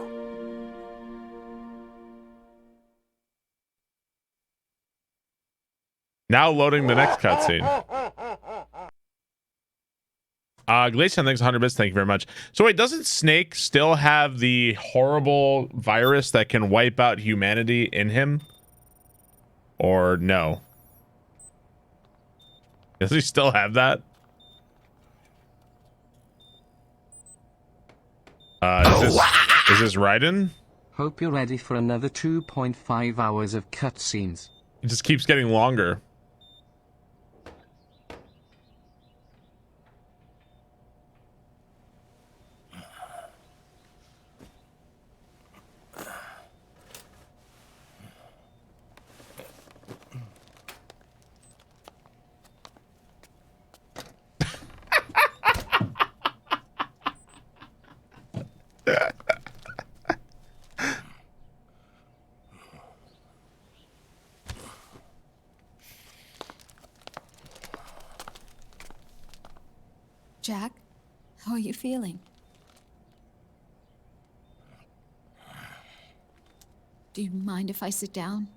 Now loading the next cutscene. Glacian, thanks 100 bits. Thank you very much. So wait, doesn't Snake still have the horrible virus that can wipe out humanity in him? Or no? Does he still have that? Is this Raiden? Hope you're ready for another 2.5 hours of cutscenes. It just keeps getting longer. Jack, how are you feeling? Do you mind if I sit down?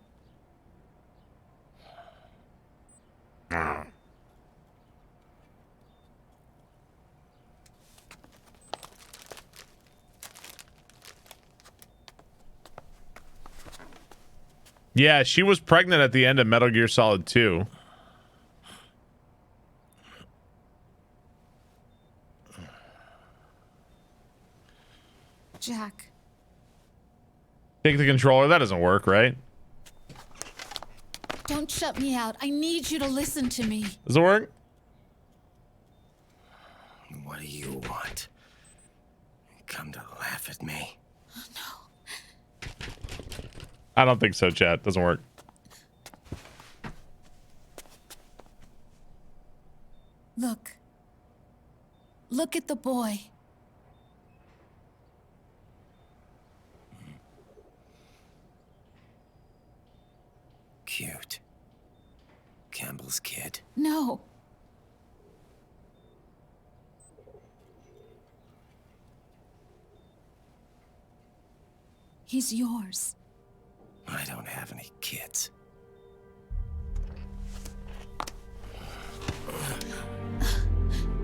Yeah, she was pregnant at the end of Metal Gear Solid 2. Jack. Take the controller. That doesn't work, right? Don't shut me out. I need you to listen to me. Does it work? What do you want? Come to laugh at me? I don't think so, chat. Doesn't work. Look. Look at the boy. Cute. Campbell's kid. No. He's yours. I don't have any kids.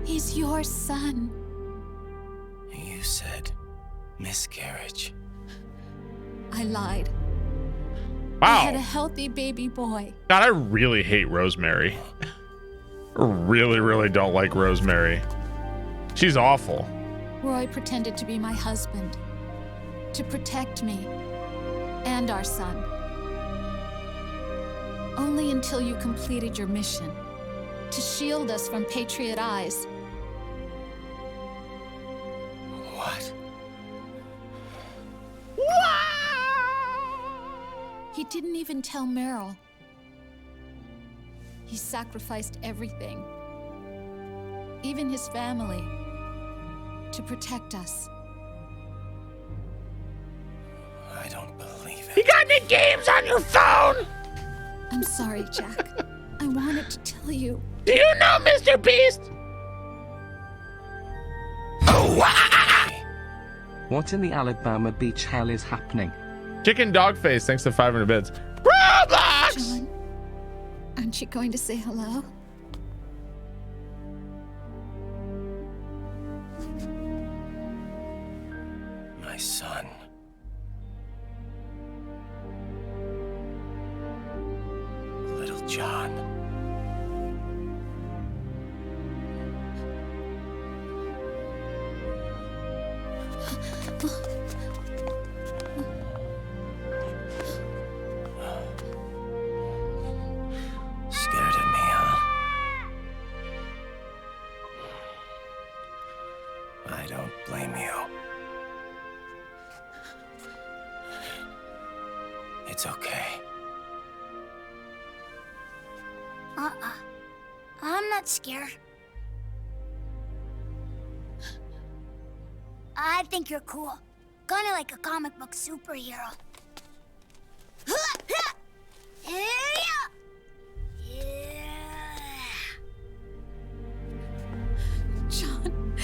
He's your son. You said miscarriage. I lied. Wow. I had a healthy baby boy. God, I really hate Rosemary. I really, really don't like Rosemary. She's awful. Roy pretended to be my husband. To protect me. And our son. Only until you completed your mission. To shield us from Patriot eyes. What? He didn't even tell Meryl. He sacrificed everything. Even his family. To protect us. I don't believe it. You got any games on your phone? I'm sorry, Jack. I wanted to tell you. Do you know Mr. Beast? What in the Alabama beach hell is happening? Chicken Dogface, thanks to 500 bits. Roblox! John, aren't you going to say hello? My son. Little John. Scared of me, huh? I don't blame you. It's okay. okay. I'm not scared. I think you're cool. Kinda like a comic book superhero. John.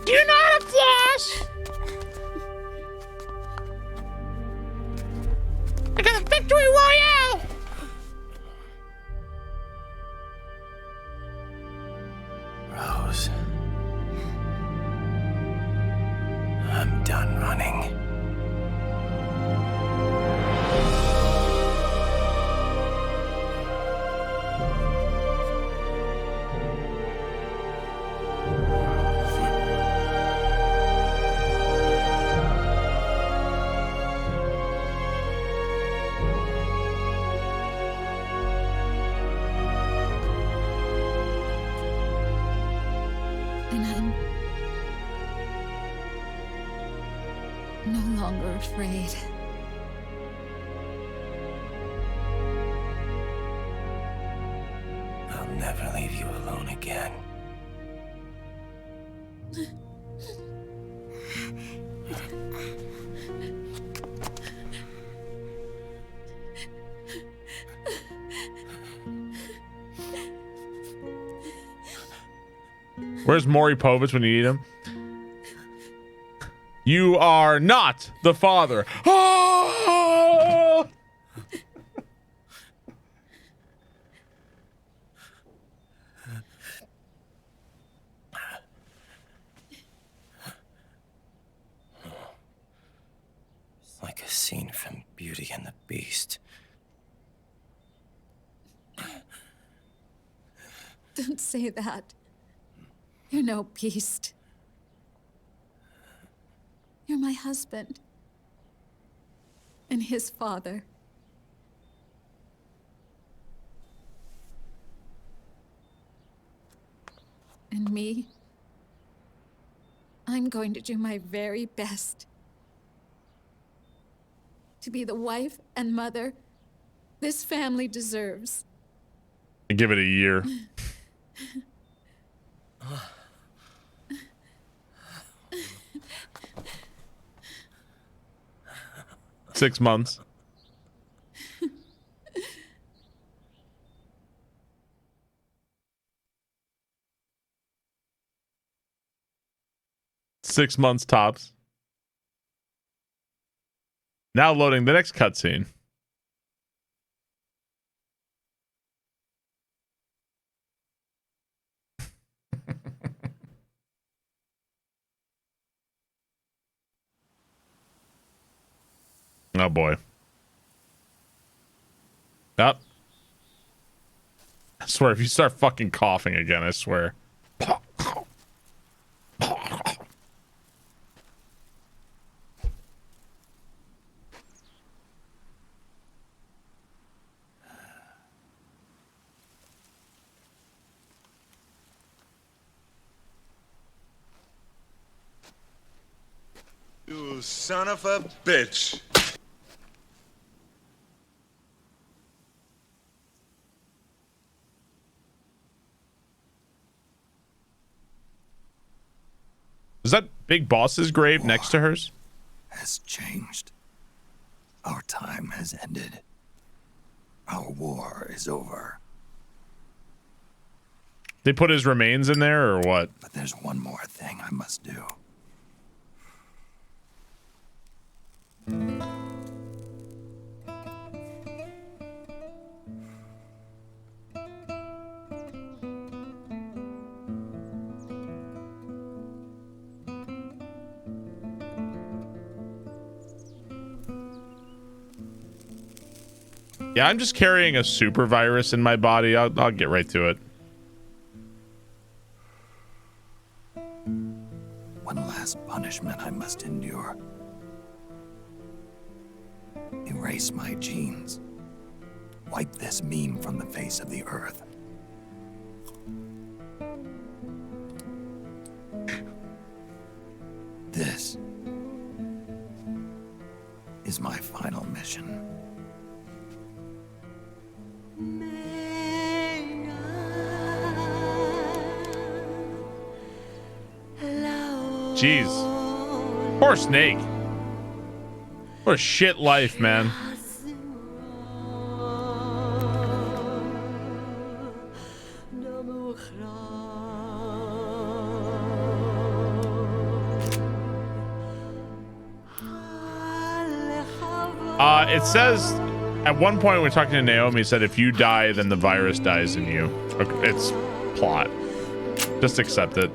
You're not a Flash! I got a victory royale! Rose. I'm done running. And I'm no longer afraid. I'll never leave you alone again. Where's Maury Povich when you need him? You are not the father. Oh! Like a scene from Beauty and the Beast. Don't say that. You're no beast. You're my husband. And his father. And me, I'm going to do my very best to be the wife and mother this family deserves. Give it a year. 6 months. Six months tops. Now loading the next cutscene. Oh boy. Up. I swear, if you start fucking coughing again, I swear. You son of a bitch. Is that Big Boss's grave next to hers? Has changed. Our time has ended. Our war is over. They put his remains in there or what? But there's one more thing I must do. Yeah, I'm just carrying a super virus in my body. I'll get right to it. One last punishment I must endure. Erase my genes. Wipe this meme from the face of the earth. This is my final mission. Jeez. Poor Snake. What a shit life, man. It says at one point when we're talking to Naomi, it said if you die, then the virus dies in you. Okay, it's plot. Just accept it.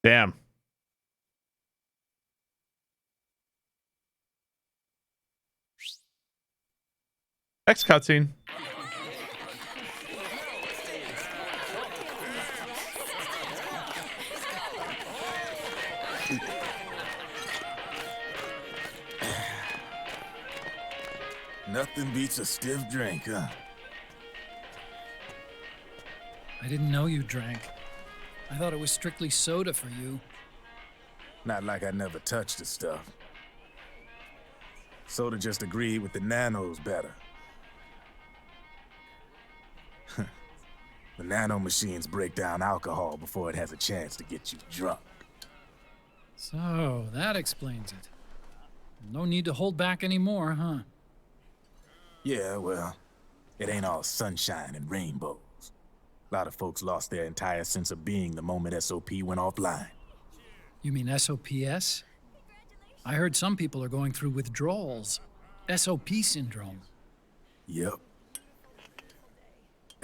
Damn. Next cutscene. Nothing beats a stiff drink, huh? I didn't know you drank. I thought it was strictly soda for you. Not like I never touched the stuff. Soda just agreed with the nanos better. The nano machines break down alcohol before it has a chance to get you drunk. So, that explains it. No need to hold back anymore, huh? Yeah, well, it ain't all sunshine and rainbows. A lot of folks lost their entire sense of being the moment SOP went offline. You mean SOPS? I heard some people are going through withdrawals. SOP syndrome. Yep.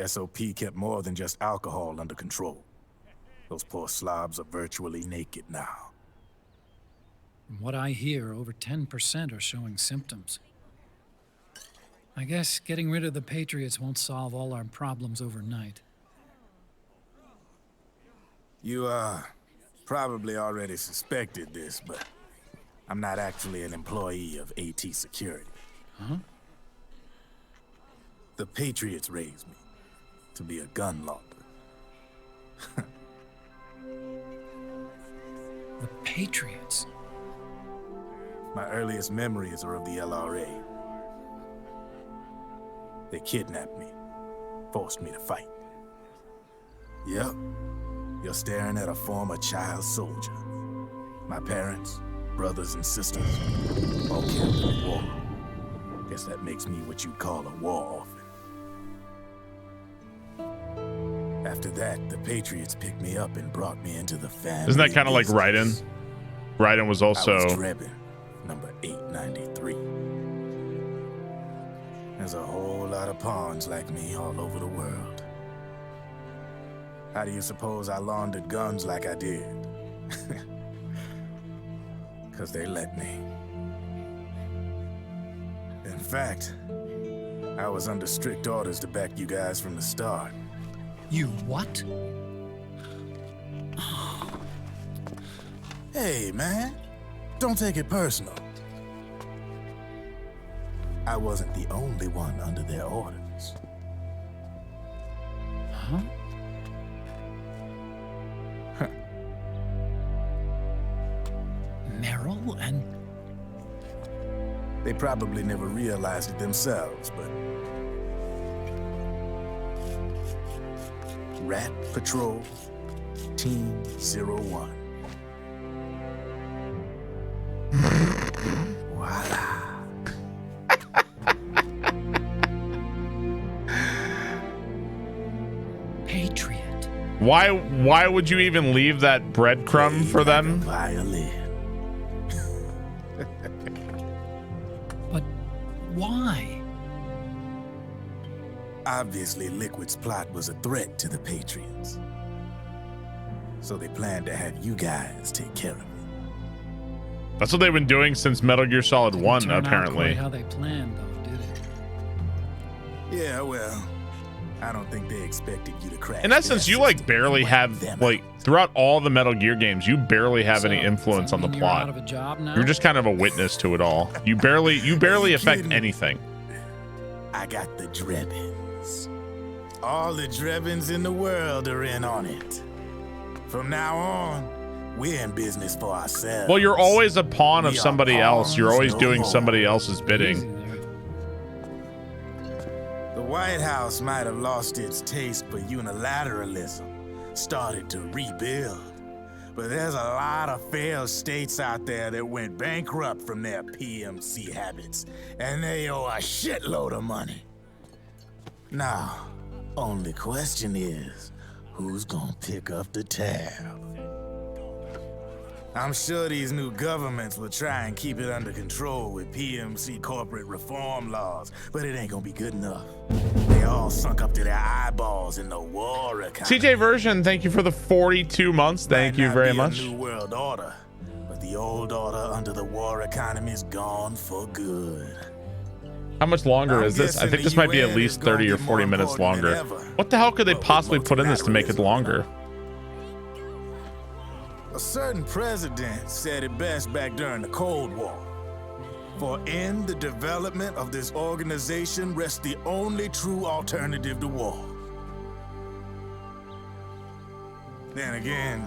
SOP kept more than just alcohol under control. Those poor slobs are virtually naked now. From what I hear, over 10% are showing symptoms. I guess getting rid of the Patriots won't solve all our problems overnight. You, probably already suspected this, but I'm not actually an employee of AT Security. Huh? The Patriots raised me to be a gun launder. The Patriots? My earliest memories are of the LRA. They kidnapped me, forced me to fight. Yep. You're staring at a former child soldier. My parents, brothers and sisters, all killed in the war. Guess that makes me what you'd call a war orphan. After that, the Patriots picked me up and brought me into the family. Isn't that kind of like Raiden? Raiden was also... I was Drebin, number 893. There's a whole lot of pawns like me all over the world. How do you suppose I laundered guns like I did? 'Cause they let me. In fact, I was under strict orders to back you guys from the start. You what? Hey, man. Don't take it personal. I wasn't the only one under their orders. Huh? Meryl and... They probably never realized it themselves, but... Rat Patrol, Team 01. Voila. Patriot. Why would you even leave that breadcrumb for them? Violin. But why? Obviously, Liquid's plot was a threat to the Patriots. So they planned to have you guys take care of it. That's what they've been doing since Metal Gear Solid 1, Turn out apparently. quite how they planned, though, did it? Yeah, well, I don't think they expected you to crash. In essence, you like barely have, like, throughout all the Metal Gear games, you barely have any influence on the plot. Out of a job now? You're just kind of a witness to it all. You barely affect anything. I got the Drebins. All the Drebins in the world are in on it. From now on, we're in business for ourselves. Well, you're always a pawn of We are somebody else. You're pawns always no doing more. somebody else's bidding. The White House might have lost its taste for unilateralism, started to rebuild. But there's a lot of failed states out there that went bankrupt from their PMC habits, and they owe a shitload of money. Now, only question is, who's gonna pick up the tab? I'm sure these new governments will try and keep it under control with PMC corporate reform laws, but it ain't gonna be good enough. They all sunk up to their eyeballs in the war economy. CJ Version, thank you for the 42 months. Thank you very much. New world order, but the old order under the war economy is gone for good. How much longer is this? I think this might be at least 30 or 40 minutes longer. What the hell could they possibly put in this to make it longer? A certain president said it best back during the Cold War. For in the development of this organization rests the only true alternative to war. Then again,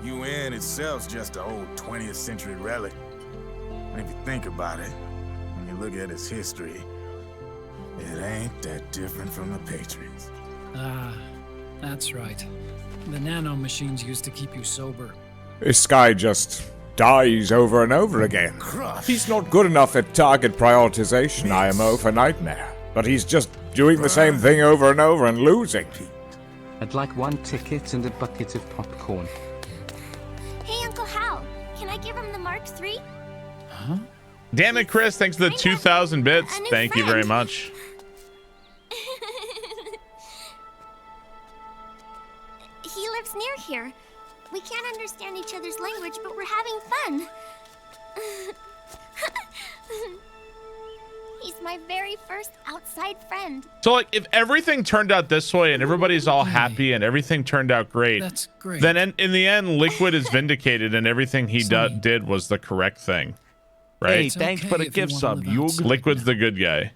the UN itself's just an old 20th century relic. And if you think about it, when you look at its history, it ain't that different from the Patriots. Ah, that's right. The nano machines used to keep you sober. This guy just dies over and over again. He's not good enough at target prioritization, IMO, for Nightmare. But he's just doing the same thing over and over and losing. I'd like 1 ticket and a bucket of popcorn. Hey, Uncle Hal, can I give him the Mark III? Huh? Damn it, Chris. Thanks for the 2,000 bits. a new Thank you very friend. much. He lives near here. We can't understand each other's language, but we're having fun. He's my very first outside friend. So, like, if everything turned out this way and everybody's all happy and everything turned out great, That's great. then in the end, Liquid is vindicated and everything he did was the correct thing. Right? Hey, thanks for the gift sub, Yug. Liquid's the good guy.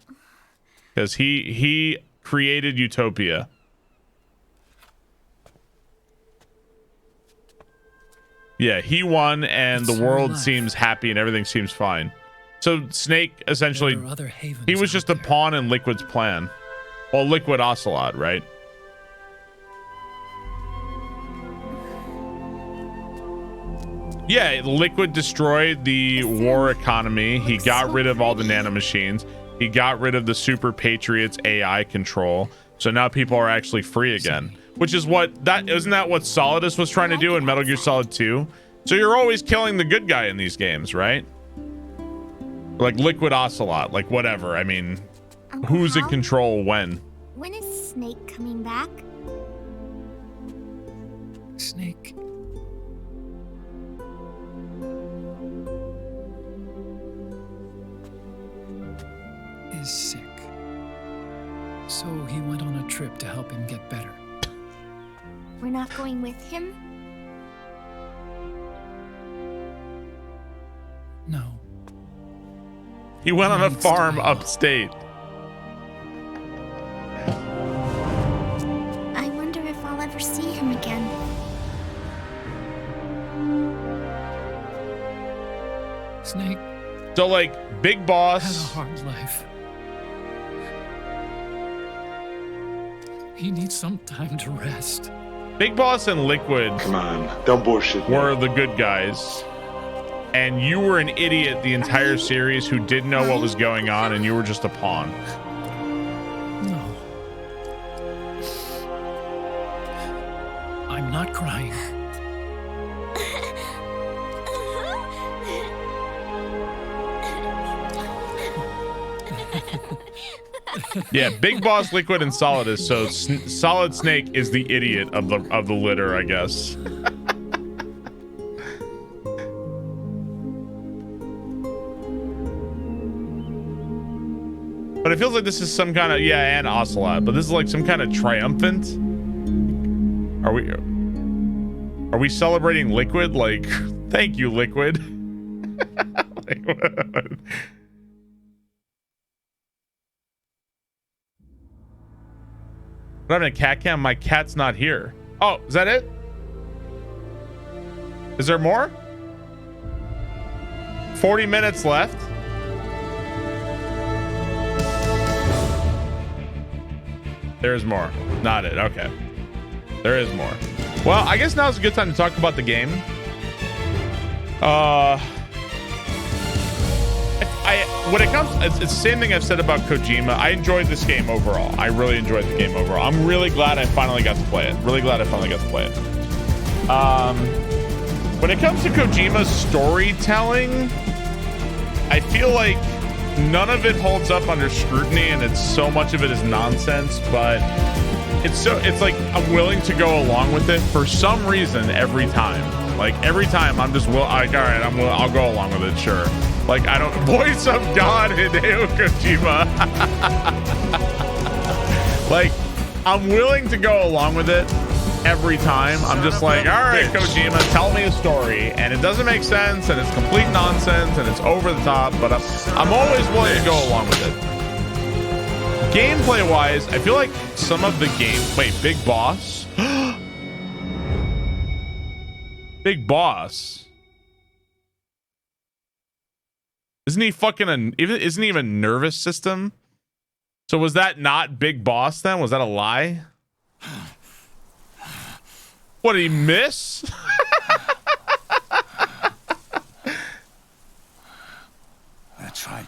Because he created Utopia. Yeah, he won and the world seems happy and everything seems fine. So Snake essentially, There are other havens he was just a pawn in Liquid's plan. Well, Liquid Ocelot, right? Yeah, Liquid destroyed the war economy. He got rid of all the nanomachines. He got rid of the Super Patriots AI control. So now people are actually free again. Which is isn't that what Solidus was trying to do in Metal Gear Solid 2? So you're always killing the good guy in these games, right? Like Liquid Ocelot, like whatever. I mean, who's in control when? When is Snake coming back? Snake. Is sick. So he went on a trip to help him get better. We're not going with him? No. He went on a farm upstate. I wonder if I'll ever see him again. Snake So like Big had a Boss, hard life. He needs some time to rest. Big Boss and Liquid, Come on, don't bullshit me. were the good guys. And you were an idiot the entire series who didn't know what was going on and you were just a pawn. No. I'm not crying. Yeah, Big Boss, Liquid, and Solid is so Solid Snake is the idiot of the litter, I guess. But it feels like this is some kind of and Ocelot, but this is like some kind of triumphant. Are we celebrating Liquid? Like, thank you, Liquid. Liquid. I'm having a cat cam. My cat's not here. Oh, is that it? Is there more? 40 minutes left. There's more. Not it. Okay. There is more. Well, I guess now's a good time to talk about the game. When it comes, it's the same thing I've said about Kojima. I enjoyed this game overall. I really enjoyed the game overall. I'm really glad I finally got to play it. Really glad I finally got to play it. When it comes to Kojima's storytelling, I feel like none of it holds up under scrutiny, and it's so much of it is nonsense. But it's like I'm willing to go along with it for some reason every time. Like every time, I'm just like, all right, I'll go along with it. Sure. Like, I don't... Voice of God, Hideo Kojima. Like, I'm willing to go along with it every time. I'm just like, all right, Kojima, tell me a story. And it doesn't make sense, and it's complete nonsense, and it's over the top, but I'm always willing to go along with it. Gameplay-wise, I feel like some of the game... Wait, Big Boss? Big Boss... Isn't he fucking isn't he even nervous system? So was that not Big Boss then? Was that a lie? What, did he miss? That's right.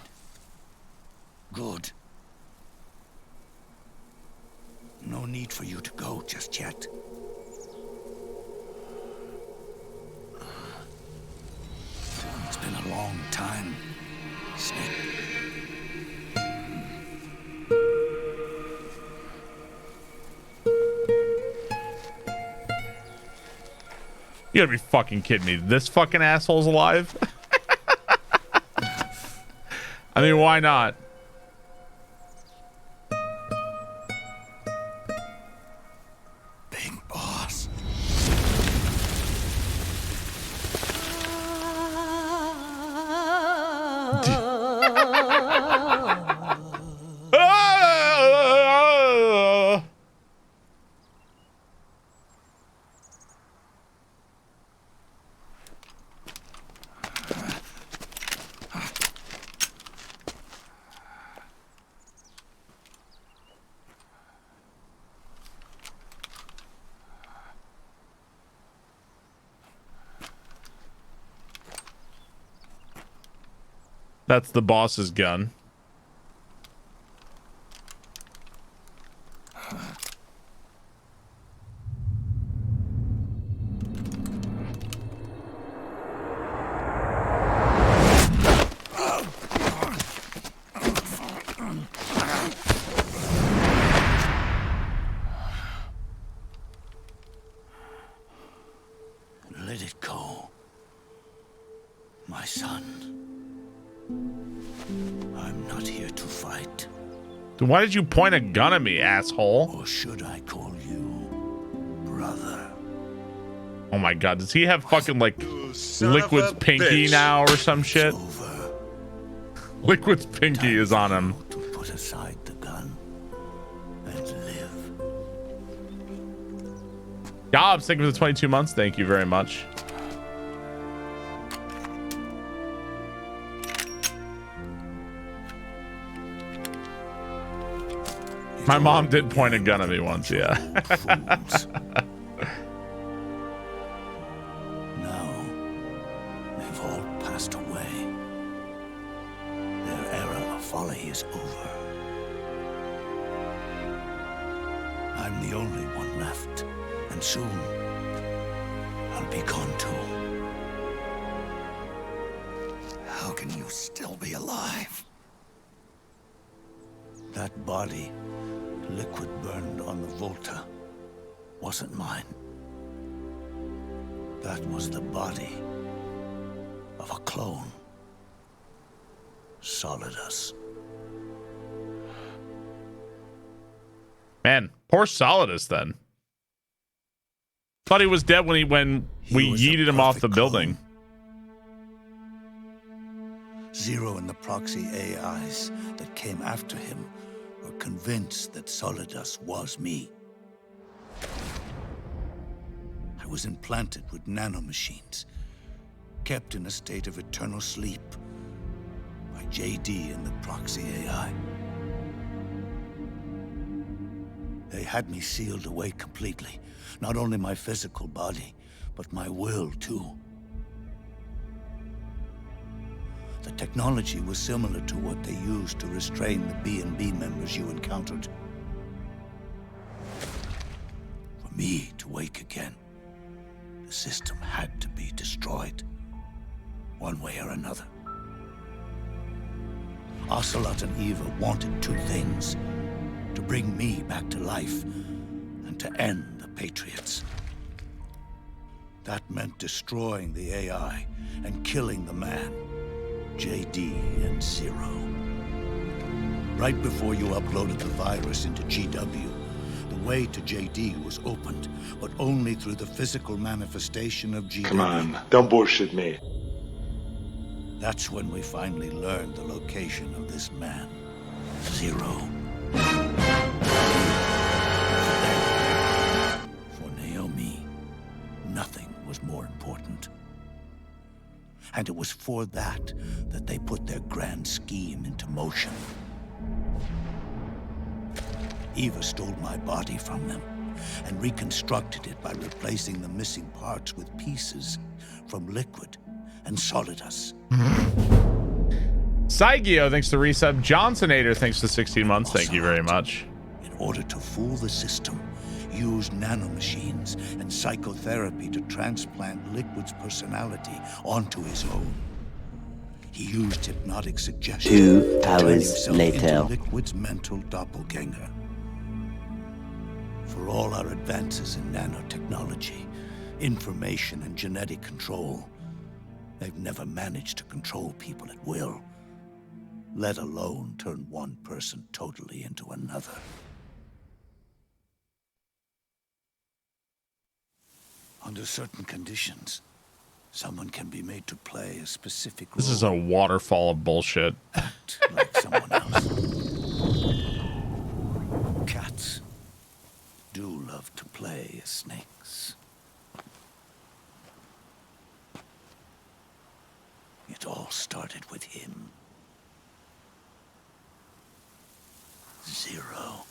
Good. No need for you to go just yet. It's been a long time. Snake. You gotta be fucking kidding me. This fucking asshole's alive? I mean, why not? Big Boss. That's the boss's gun. Let it go. My son. I'm not here to fight. Then why did you point a gun at me, asshole? Or should I call you brother? Oh my god, does he have fucking like Liquid's pinky now or some shit? Liquid's pinky is on him. To put aside the gun and live. Gobbs, thank you for the 22 months. Thank you very much. My mom did point a gun at me once, yeah. Now, they've all passed away. Their era of folly is over. I'm the only one left, and soon I'll be gone too. How can you still be alive? That body, Liquid burned on the Volta, wasn't mine. That was the body of a clone. Solidus. Man, poor Solidus then. Thought he was dead when we yeeted him off the building. Zero and the proxy AIs that came after him were convinced that Solidus was me. I was implanted with nanomachines, kept in a state of eternal sleep by JD and the proxy AI. They had me sealed away completely. Not only my physical body, but my will too. The technology was similar to what they used to restrain the B&B members you encountered. For me to wake again, the system had to be destroyed, one way or another. Ocelot and Eva wanted two things: to bring me back to life, and to end the Patriots. That meant destroying the AI and killing the man, JD and Zero. Right before you uploaded the virus into GW, the way to JD was opened, but only through the physical manifestation of GW. Come on, don't bullshit me. That's when we finally learned the location of this man, Zero. For Naomi, nothing was more important. And it was for that they put their grand scheme into motion. Eva stole my body from them and reconstructed it by replacing the missing parts with pieces from Liquid and Solidus. Saigio, thanks to resub. Johnsonator, thanks to 16 months. Thank you very much. In order to fool the system, used nanomachines and psychotherapy to transplant Liquid's personality onto his own. He used hypnotic suggestion 2 hours to turn himself later. into Liquid's mental doppelganger. For all our advances in nanotechnology, information and genetic control, they've never managed to control people at will, let alone turn one person totally into another. Under certain conditions, someone can be made to play a specific role. This is a waterfall of bullshit. Act like someone else. Cats do love to play as snakes. It all started with him. Zero.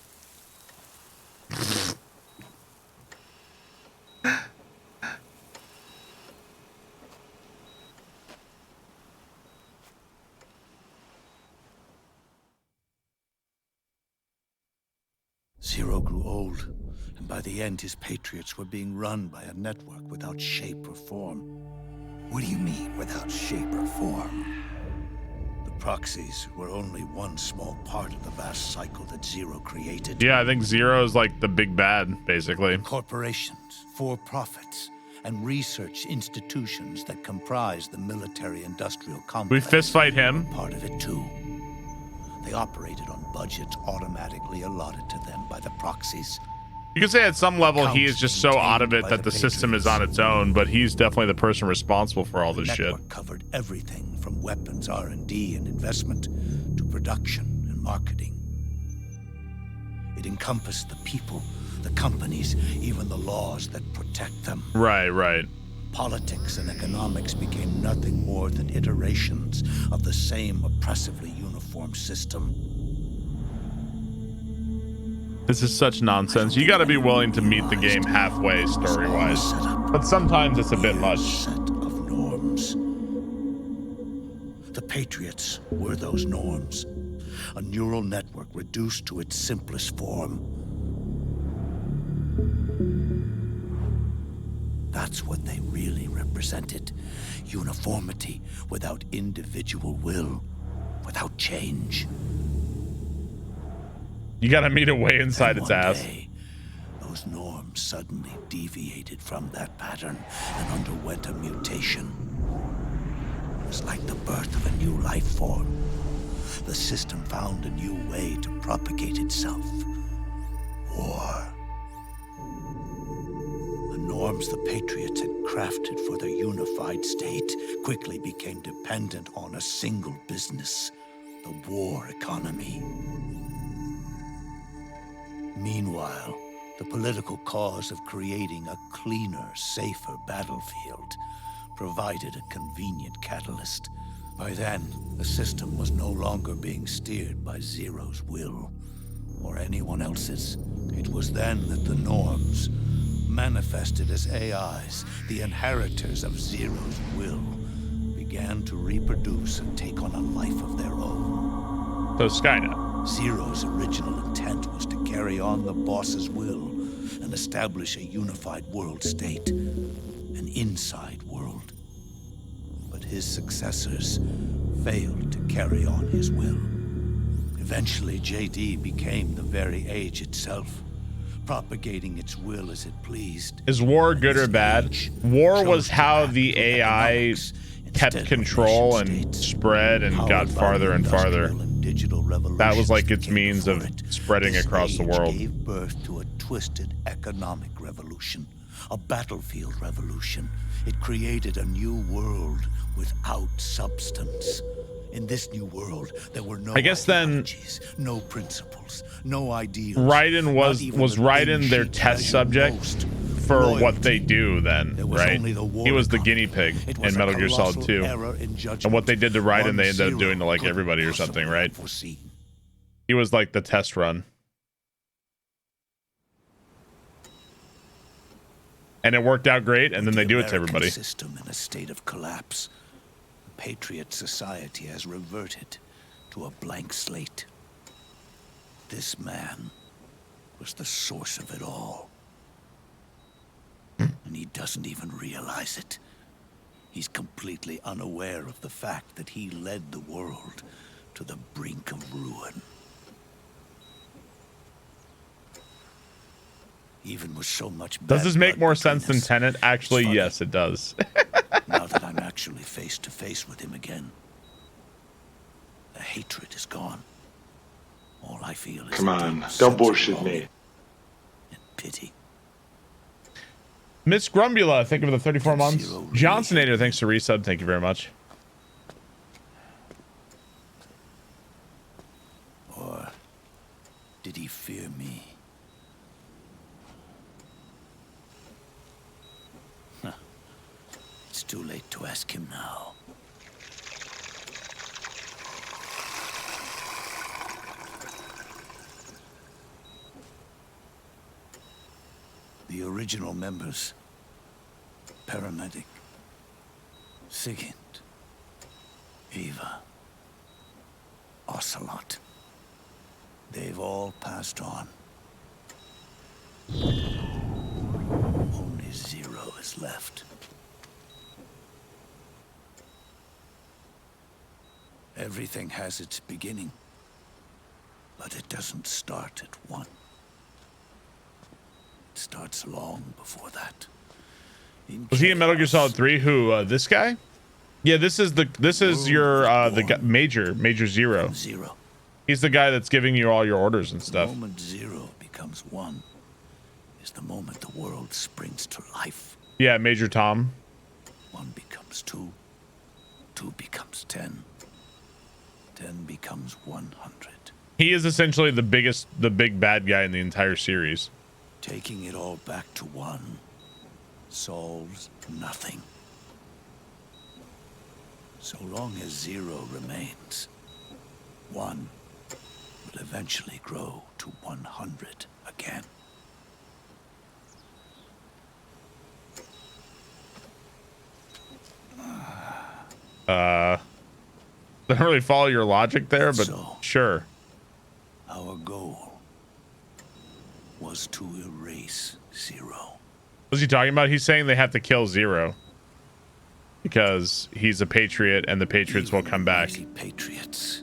Zero grew old, and by the end his Patriots were being run by a network without shape or form. What do you mean, without shape or form? The proxies were only one small part of the vast cycle that Zero created. Yeah, I think Zero is like the big bad, basically. Corporations, for-profits, and research institutions that comprise the military-industrial complex. We fist fight him. Part of it too. They operated on budgets automatically allotted to them by the proxies. You could say at some level he is just so out of it that the system is on its own, but he's definitely the person responsible for all this shit. The network covered everything from weapons R&D and investment to production and marketing. It encompassed the people, the companies, even the laws that protect them. Right, right. Politics and economics became nothing more than iterations of the same oppressively uniform system. This is such nonsense. You got to be willing to meet the game halfway story-wise, but sometimes it's a bit much. Set of norms. The Patriots were those norms. A neural network reduced to its simplest form. That's what they really represented. Uniformity without individual will, without change. You gotta meet a way inside its ass. Day, those norms suddenly deviated from that pattern and underwent a mutation. It was like the birth of a new life form. The system found a new way to propagate itself. War. The norms the Patriots had crafted for their unified state quickly became dependent on a single business, the war economy. Meanwhile, the political cause of creating a cleaner, safer battlefield provided a convenient catalyst. By then, the system was no longer being steered by Zero's will, or anyone else's. It was then that the norms, manifested as AIs, the inheritors of Zero's will, began to reproduce and take on a life of their own. So Skynet. Zero's original intent was to carry on the boss's will and establish a unified world state, an inside world. But his successors failed to carry on his will. Eventually, JD became the very age itself, propagating its will as it pleased. Is war good or bad? War was how the AI kept control and spread and got farther and farther. That was like its means of spreading across the world. Gave birth to a twisted economic revolution, a battlefield revolution. It created a new world without substance. In this new world, there were no no principles, no ideals. Raiden was Raiden their test subject for what they do then, right? He was the guinea pig in Metal Gear Solid 2. And what they did to Raiden, they ended up doing to like everybody or something, right? He was like the test run. And it worked out great, and then they do it to everybody. System in a state of collapse. The Patriot society has reverted to a blank slate. This man was the source of it all. And he doesn't even realize it. He's completely unaware of the fact that he led the world to the brink of ruin. Even with so much does this make more sense than Tenet? Actually, yes, it does. Now that I'm actually face to face with him again, the hatred is gone. All I feel is come on, don't bullshit me. And pity. Miss Grumbula, thank you for the 34 months. Johnsonator, thanks to resub. Thank you very much. Or did he fear me? Huh. It's too late to ask him now. The original members, Paramedic, Sigint, Eva, Ocelot, they've all passed on. Only Zero is left. Everything has its beginning, but it doesn't start at one. It starts long before that. Was he in Metal Gear Solid 3? Who? This guy? Yeah, this is your the Major Zero. Zero. He's the guy that's giving you all your orders and stuff. The moment Zero becomes one is the moment the world springs to life. Yeah, Major Tom. 1 becomes 2. 2 becomes 10. 10 becomes 100. He is essentially the big bad guy in the entire series. Taking it all back to 1 solves nothing. So long as 0 remains, 1 will eventually grow to 100 again. Don't really follow your logic there, but so, sure. Our goal was to erase 0. What's he talking about? He's saying they have to kill 0 because he's a patriot and the Patriots will come back. Patriots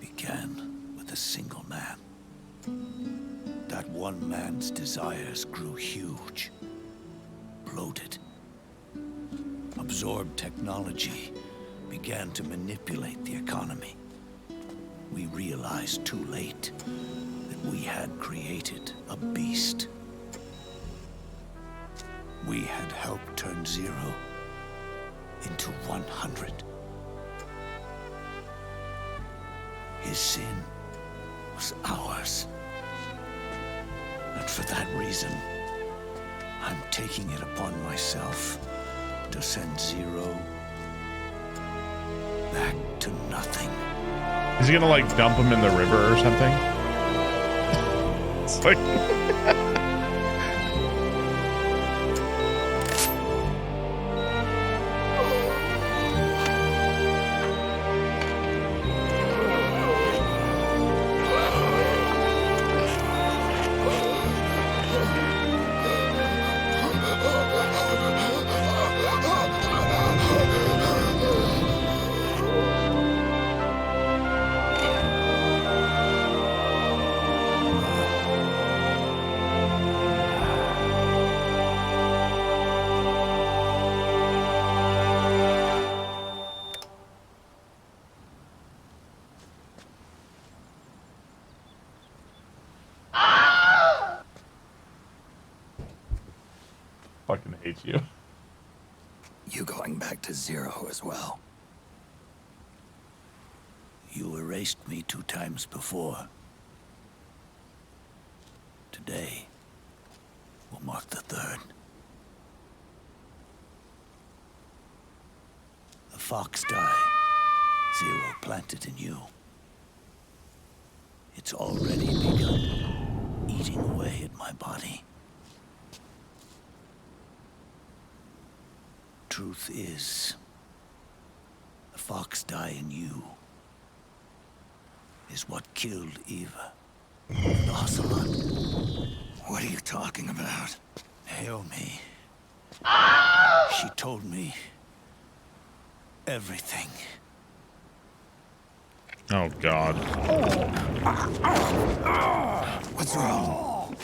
began with a single man. That one man's desires grew huge, bloated, absorbed technology, began to manipulate the economy. We realized too late that we had created a beast. We had helped turn 0 into 100. His sin was ours. And for that reason, I'm taking it upon myself to send 0 back to nothing. Is he gonna like dump him in the river or something? It's like fucking hate you. You going back to 0 as well? You erased me 2 times before. Today will mark the 3rd. The fox die 0 planted in you. It's already begun eating away at my body. Truth is, the fox die in you is what killed Eva. The Ocelot. What are you talking about? Naomi. She told me everything. Oh God. What's wrong?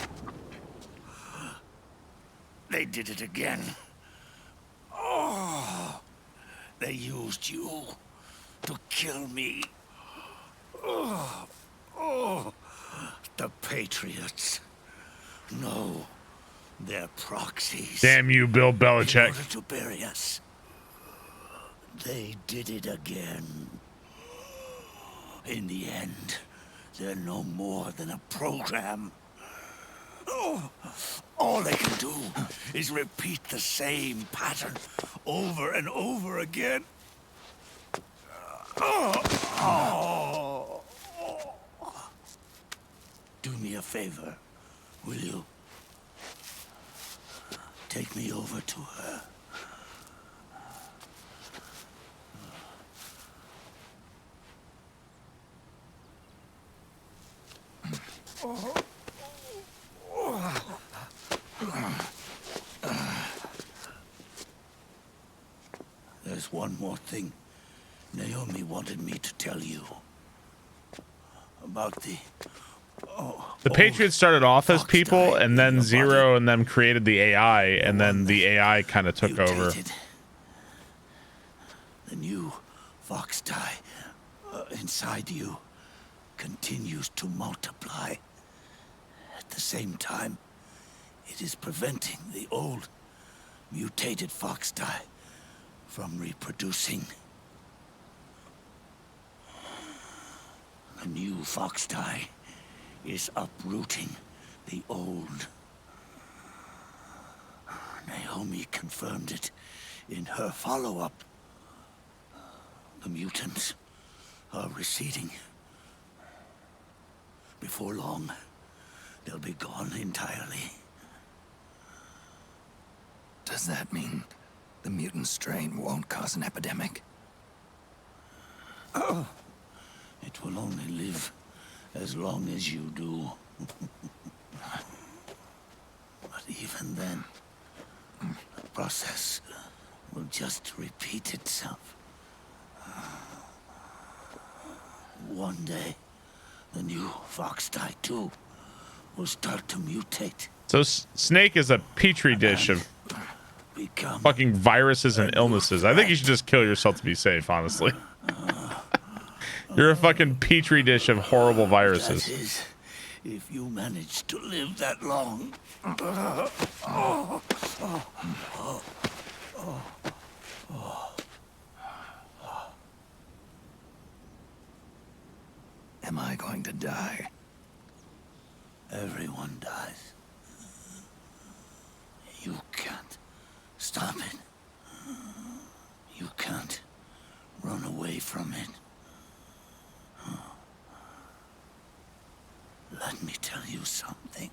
They did it again. They used you to kill me. The Patriots. No, they're proxies. Damn you, Bill Belichick. In order to bury us. They did it again. In the end, they're no more than a program. All they can do is repeat the same pattern over and over again. Do me a favor, will you? Take me over to her. There's one more thing Naomi wanted me to tell you about the Patriots started off as people, and then 0 and them created the AI, and then the AI kind of took over. The new fox die inside you continues to multiply. At the same time, it is preventing the old mutated fox die from reproducing. The new fox die is uprooting the old. Naomi confirmed it in her follow-up. The mutants are receding. Before long, they'll be gone entirely. Does that mean the mutant strain won't cause an epidemic? It will only live as long as you do. But even then, the process will just repeat itself. One day, the new fox die too will start to mutate. So Snake is a petri dish of fucking viruses and illnesses. I think you should just kill yourself to be safe, honestly. You're a fucking petri dish of horrible viruses. That is, if you manage to live that long. Am I going to die? Everyone dies. You can't stop it. You can't run away from it. Let me tell you something.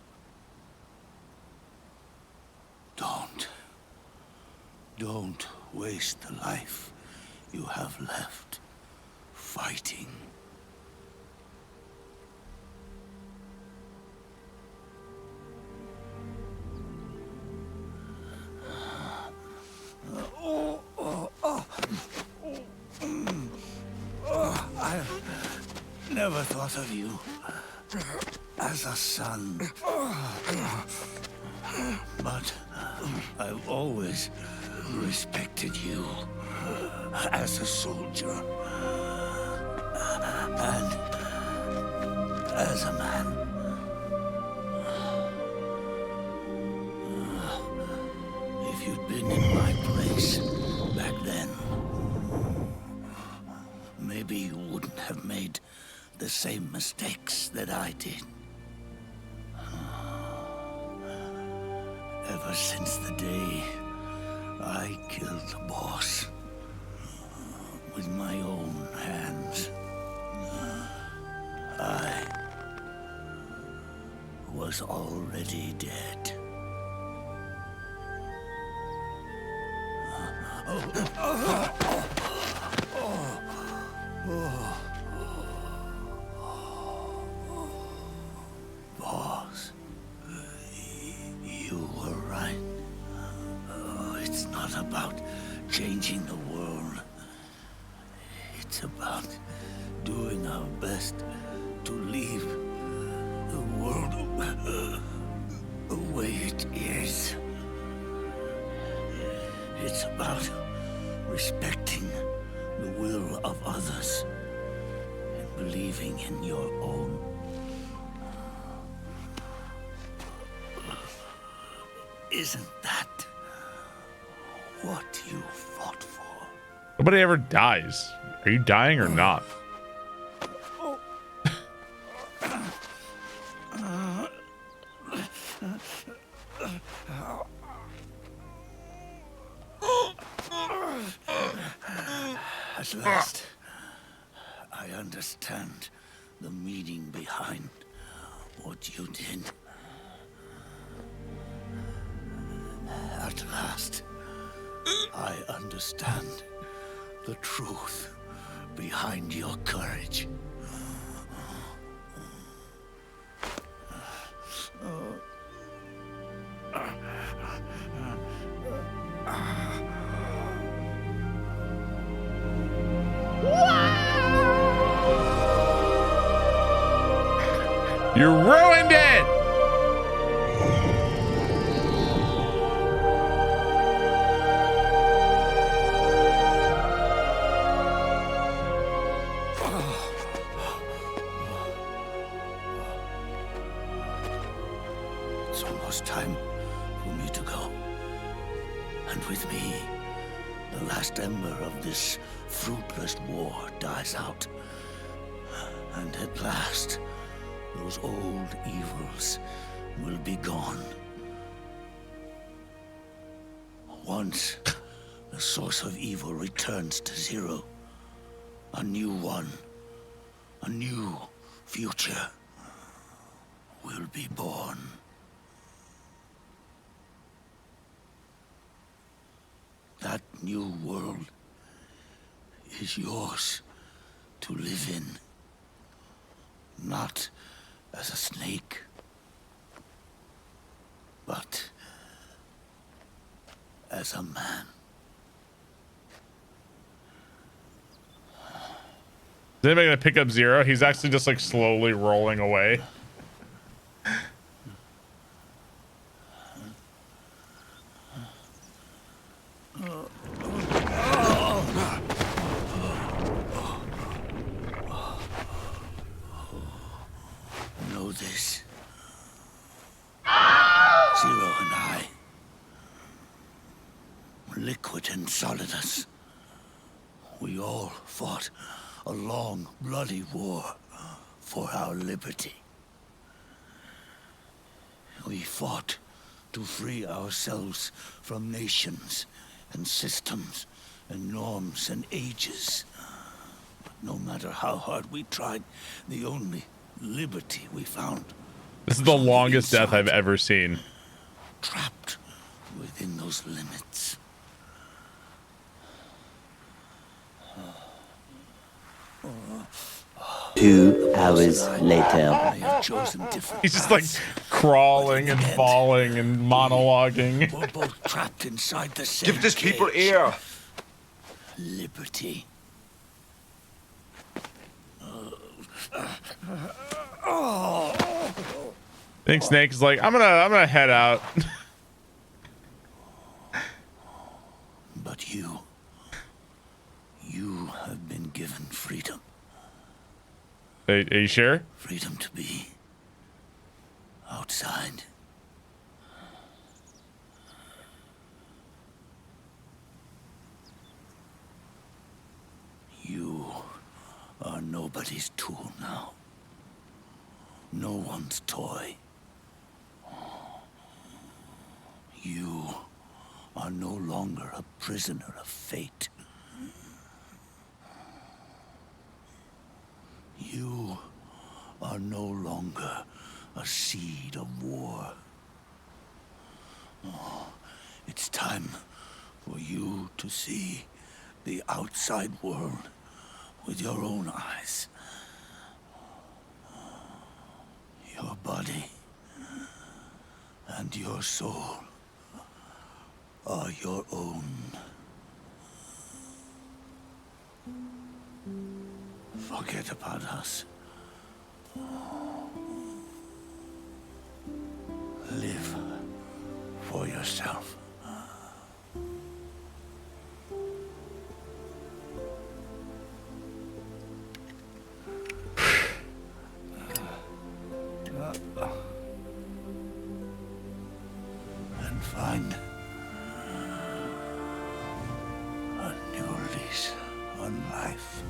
Don't waste the life you have left fighting. I never thought of you as a son, but I've always respected you as a soldier and as a man. If you'd been in my place back then, maybe you wouldn't have made the same mistakes that I did. Ever since the day I killed the boss with my own hands, I was already dead. Boss, you were right. It's not about changing the world. It's about doing our best to leave the world the way it is. It's about respecting the will of others and believing in your own. Isn't that what you fought for? Nobody ever dies. Are you dying or not? At last, I understand the meaning behind what you did. At last, I understand the truth behind your courage. You ruined it! It's almost time for me to go. And with me, the last ember of this fruitless war dies out. And at last, those old evils will be gone. Once the source of evil returns to zero, a new one, a new future will be born. That new world is yours to live in. Not as a snake, but as a man. Is anybody gonna pick up Zero? He's actually just like slowly rolling away. Liquid and Solidus. We all fought a long, bloody war for our liberty. We fought to free ourselves from nations and systems and norms and ages. But no matter how hard we tried, the only liberty we found. This is the longest death I've ever seen. Trapped within those limits. 2 hours later. He's just like crawling and falling and monologuing. We're both trapped inside the same Give this people cage. air. Liberty. I think Snake is like, I'm gonna head out. But you have been given freedom. Are you sure? Freedom to be outside. You are nobody's tool now. No one's toy. You are no longer a prisoner of fate. You are no longer a seed of war. Oh, it's time for you to see the outside world with your own eyes. Your body and your soul are your own. Forget about us. Live for yourself. And find a new lease on life.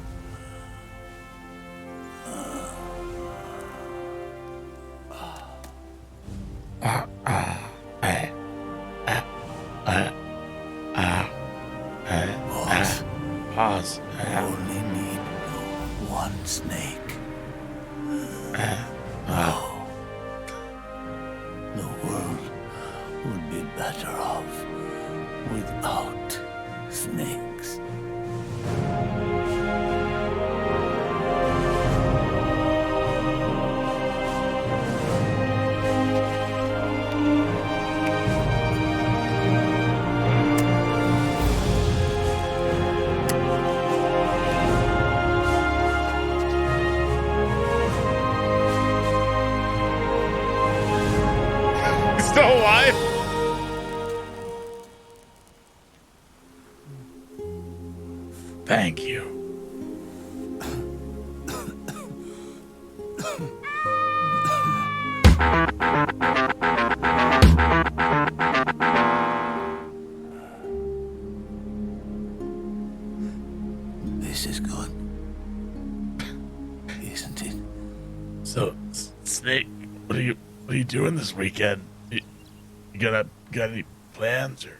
Pause. Only need one snake. No. The world would be better off without snakes. Still alive? Thank you. This is good, isn't it? So, Snake, what are you doing this weekend? You got any plans or?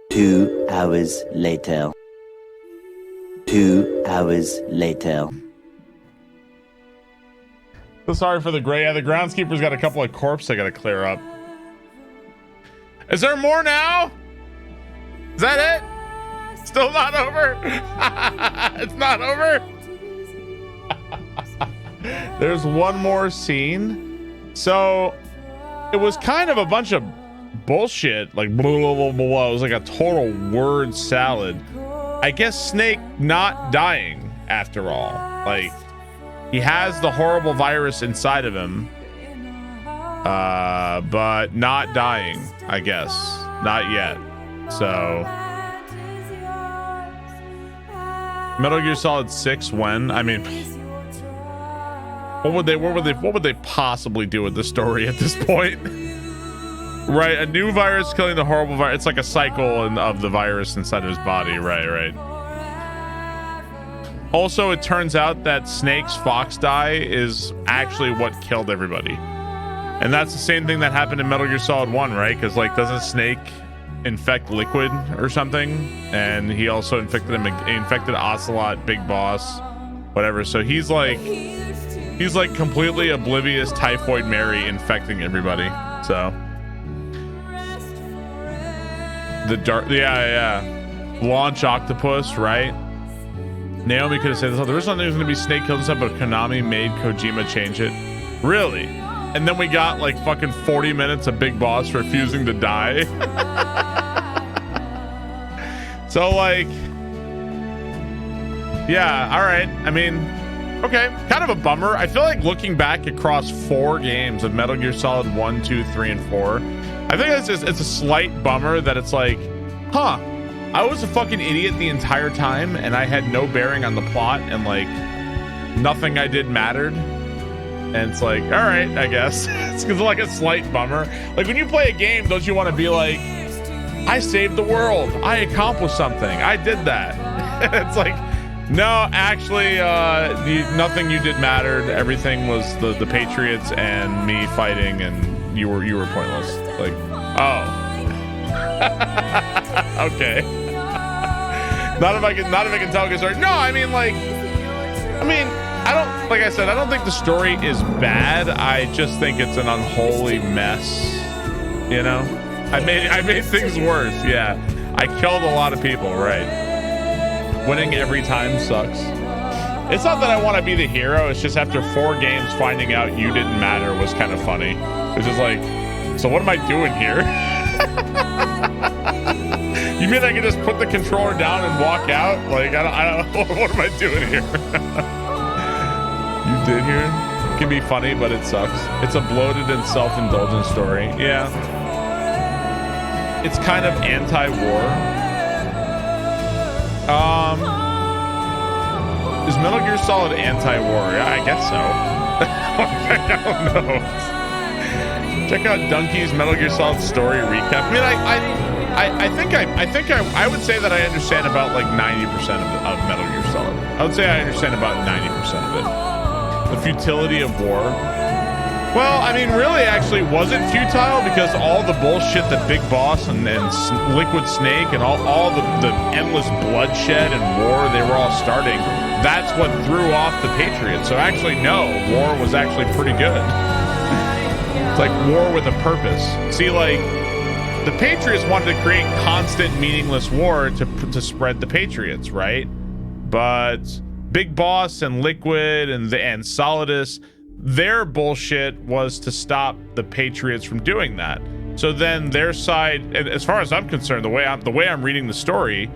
Two hours later. 2 hours later. So sorry for the gray. Yeah, the groundskeeper's got a couple of corpses I gotta clear up. Is there more now? Is that it? Still not over? It's not over? There's one more scene. So it was kind of a bunch of bullshit, like blah, blah, blah, blah. It was like a total word salad. I guess Snake not dying after all. Like, he has the horrible virus inside of him, but not dying, I guess. Not yet. So Metal Gear Solid 6 when? I mean, what would they possibly do with the story at this point? Right, a new virus killing the horrible virus. It's like a cycle of the virus inside of his body. Right. Also, it turns out that Snake's fox die is actually what killed everybody. And that's the same thing that happened in Metal Gear Solid 1, right? Because, like, doesn't Snake infect Liquid or something? And he also infected Ocelot, Big Boss, whatever. So he's like completely oblivious Typhoid Mary infecting everybody. So the dark, launch octopus, right? Naomi could have said this. There was something that was going to be Snake killed and stuff, but Konami made Kojima change it. Really? And then we got like fucking 40 minutes of Big Boss refusing to die. So like, yeah, all right. I mean, okay, kind of a bummer. I feel like looking back across 4 games of Metal Gear Solid 1, 2, 3, and 4, I think it's a slight bummer that it's like, huh, I was a fucking idiot the entire time and I had no bearing on the plot and like nothing I did mattered. And it's like, all right, I guess. It's like a slight bummer. Like when you play a game, don't you want to be like, I saved the world. I accomplished something. I did that. It's like, no, actually, nothing you did mattered. Everything was the Patriots and me fighting, and you were pointless. Like, oh, okay. Not if I can tell. Because no, I mean, I don't, like I said, I don't think the story is bad. I just think it's an unholy mess. You know, I made things worse. Yeah, I killed a lot of people. Right. Winning every time sucks. It's not that I want to be the hero. It's just after 4 games, finding out you didn't matter was kind of funny. It's just like, so what am I doing here? You mean I can just put the controller down and walk out? Like, I don't what am I doing here? You did here? It can be funny, but it sucks. It's a bloated and self-indulgent story. Yeah. It's kind of anti-war. Is Metal Gear Solid anti-war? Yeah, I guess so. I don't know. Check out Donkey's Metal Gear Solid story recap. I mean, I think I would say that I understand about like 90% of Metal Gear Solid. I would say I understand about 90% of it. The futility of war. Well, I mean, really, actually, was it futile? Because all the bullshit that Big Boss and Liquid Snake and all the endless bloodshed and war they were all starting, that's what threw off the Patriots. So actually, no, war was actually pretty good. It's like war with a purpose. See, like, the Patriots wanted to create constant, meaningless war to spread the Patriots, right? But Big Boss and Liquid and Solidus, their bullshit was to stop the Patriots from doing that. So then their side, as far as I'm concerned, the way I'm reading the story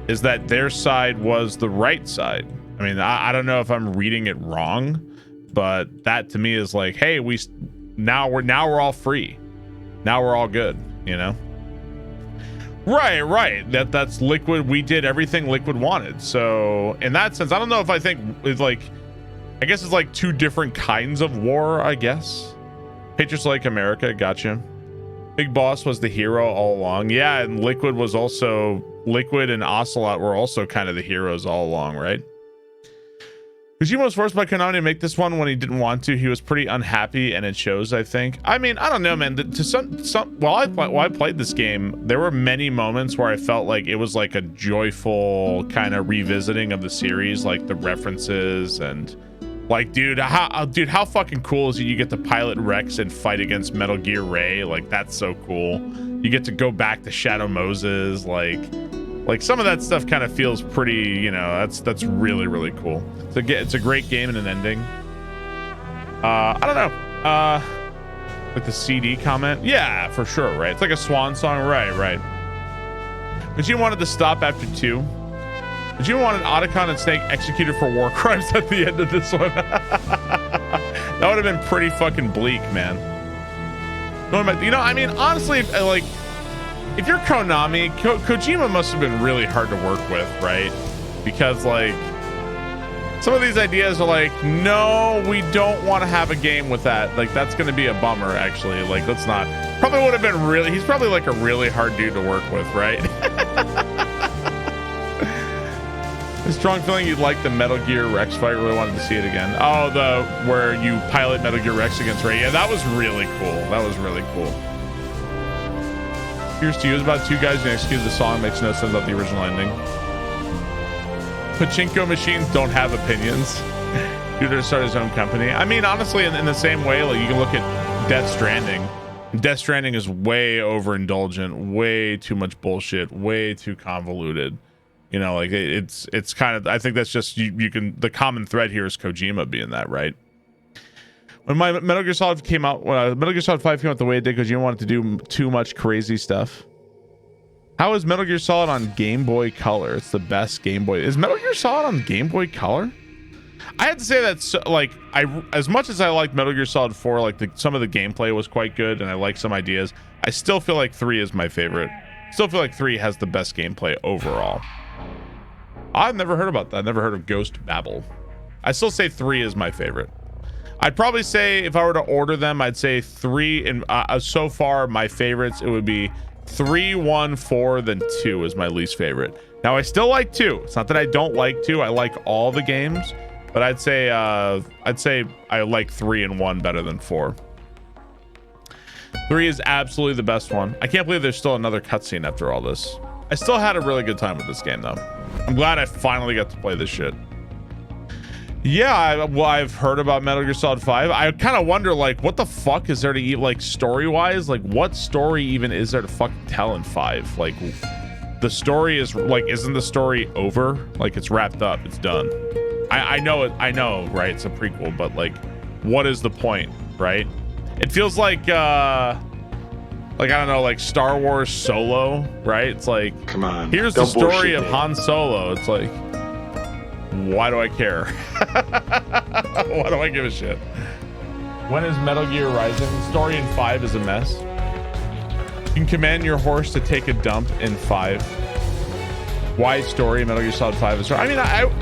is that their side was the right side. I mean, I don't know if I'm reading it wrong, but that to me is like, hey, now we're all free. Now we're all good, you know? Right. That's Liquid. We did everything Liquid wanted. So in that sense, I don't know if I think it's like, I guess it's like 2 different kinds of war, I guess. Patriots like America, gotcha. Big Boss was the hero all along. Yeah, and Liquid and Ocelot were also kind of the heroes all along, right? Kojima was forced by Konami to make this one when he didn't want to. He was pretty unhappy, and it shows, I think. I mean, I don't know, man. While I played this game, there were many moments where I felt like it was like a joyful kind of revisiting of the series, like the references and... Like, dude, how fucking cool is it you get to pilot Rex and fight against Metal Gear Ray? Like, that's so cool. You get to go back to Shadow Moses. Like some of that stuff kind of feels pretty, you know, that's really, really cool. It's a great game and an ending. I don't know. Like the CD comment? Yeah, for sure, right? It's like a swan song. Right. But you wanted to stop after 2. Kojima wanted Otacon and Snake executed for war crimes at the end of this one. That would have been pretty fucking bleak, man. You know, I mean, honestly, like, if you're Konami, Kojima must have been really hard to work with, right? Because, like, some of these ideas are like, no, we don't want to have a game with that. Like, that's going to be a bummer, actually. Like, let's not. Probably would have been really, he's probably like a really hard dude to work with, right? A strong feeling you'd like the Metal Gear Rex fight. Really wanted to see it again. Oh, where you pilot Metal Gear Rex against Ray. Yeah, that was really cool. That was really cool. Here's to you. It was about two guys who executed the song. Makes no sense about the original ending. Pachinko machines don't have opinions. Dude, to start his own company. I mean, honestly, in the same way, like, you can look at Death Stranding. Death Stranding is way overindulgent, way too much bullshit, way too convoluted. You know, like, it's kind of, I think that's just, you can, the common thread here is Kojima being that, right? When my Metal Gear Solid came out, when Metal Gear Solid 5 came out the way it did, Kojima wanted to do too much crazy stuff. How is Metal Gear Solid on Game Boy Color? It's the best Game Boy. Is Metal Gear Solid on Game Boy Color? I had to say that, so, like, as much as I liked Metal Gear Solid 4, like, some of the gameplay was quite good, and I like some ideas, I still feel like 3 is my favorite. Still feel like 3 has the best gameplay overall. I've never heard about that. I've never heard of Ghost Babel. I still say 3 is my favorite. I'd probably say, if I were to order them, I'd say 3, and so far, my favorites, it would be 3, 1, 4, then 2 is my least favorite. Now, I still like 2. It's not that I don't like 2. I like all the games, but I'd say I like 3 and 1 better than 4. 3 is absolutely the best one. I can't believe there's still another cutscene after all this. I still had a really good time with this game, though. I'm glad I finally got to play this shit. Yeah, I've heard about Metal Gear Solid 5. I kind of wonder, like, what the fuck is there to eat, like, story-wise? Like, what story even is there to fucking tell in 5? Like, the story is, like, isn't the story over? Like, it's wrapped up. It's done. I know it. I know, right? It's a prequel, but, like, what is the point, right? It feels like I don't know, like Star Wars Solo, right? It's like, come on, here's the story of Han Solo. It's like, why do I care? Why do I give a shit? When is Metal Gear Rising? Story in 5 is a mess. You can command your horse to take a dump in 5. Why story? Metal Gear Solid 5 is. I mean,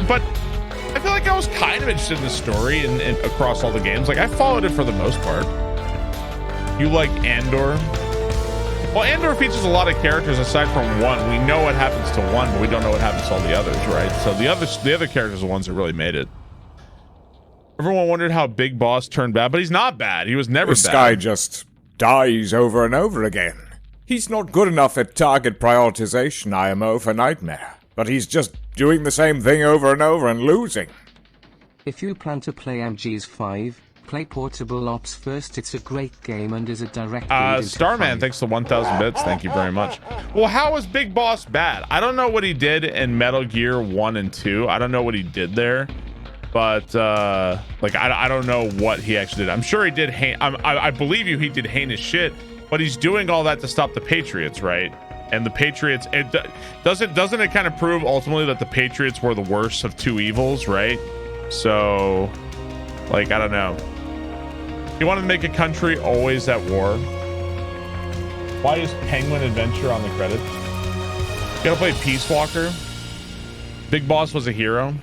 but I feel like I was kind of interested in the story and across all the games. Like, I followed it for the most part. You like Andor? Well, Andor features a lot of characters aside from 1. We know what happens to 1, but we don't know what happens to all the others, right? So the other characters are the ones that really made it. Everyone wondered how Big Boss turned bad, but he's not bad. He was never bad. This guy just dies over and over again. He's not good enough at target prioritization, IMO, for Nightmare. But he's just doing the same thing over and over and losing. If you plan to play MG's 5, play Portable Ops first. It's a great game and is a direct lead into Starman, thanks to 1,000 bits. Thank you very much. Well, how is Big Boss bad? I don't know what he did in Metal Gear 1 and 2. I don't know what he did there. But, like, I don't know what he actually did. I'm sure he did, I believe you, he did heinous shit. But he's doing all that to stop the Patriots, right? And the Patriots, doesn't it kind of prove ultimately that the Patriots were the worst of two evils, right? So, like, I don't know. You want to make a country always at war? Why is Penguin Adventure on the credits? You gotta play Peace Walker. Big Boss was a hero.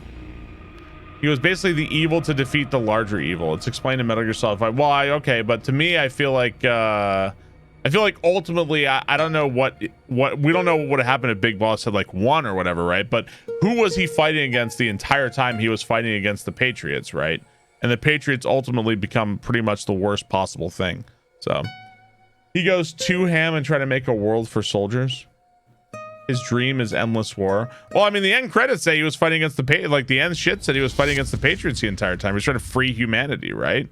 He was basically the evil to defeat the larger evil. It's explained in Metal Gear Solid 5. Well, okay, but to me, I feel like ultimately, I don't know what we don't know what happened if Big Boss had like won or whatever, right? But who was he fighting against the entire time he was fighting against the Patriots, right? And the Patriots ultimately become pretty much the worst possible thing. So he goes too ham and try to make a world for soldiers. His dream is endless war. Well, I mean, the end credits say he was fighting against the end shit said he was fighting against the Patriots the entire time. He's trying to free humanity, right?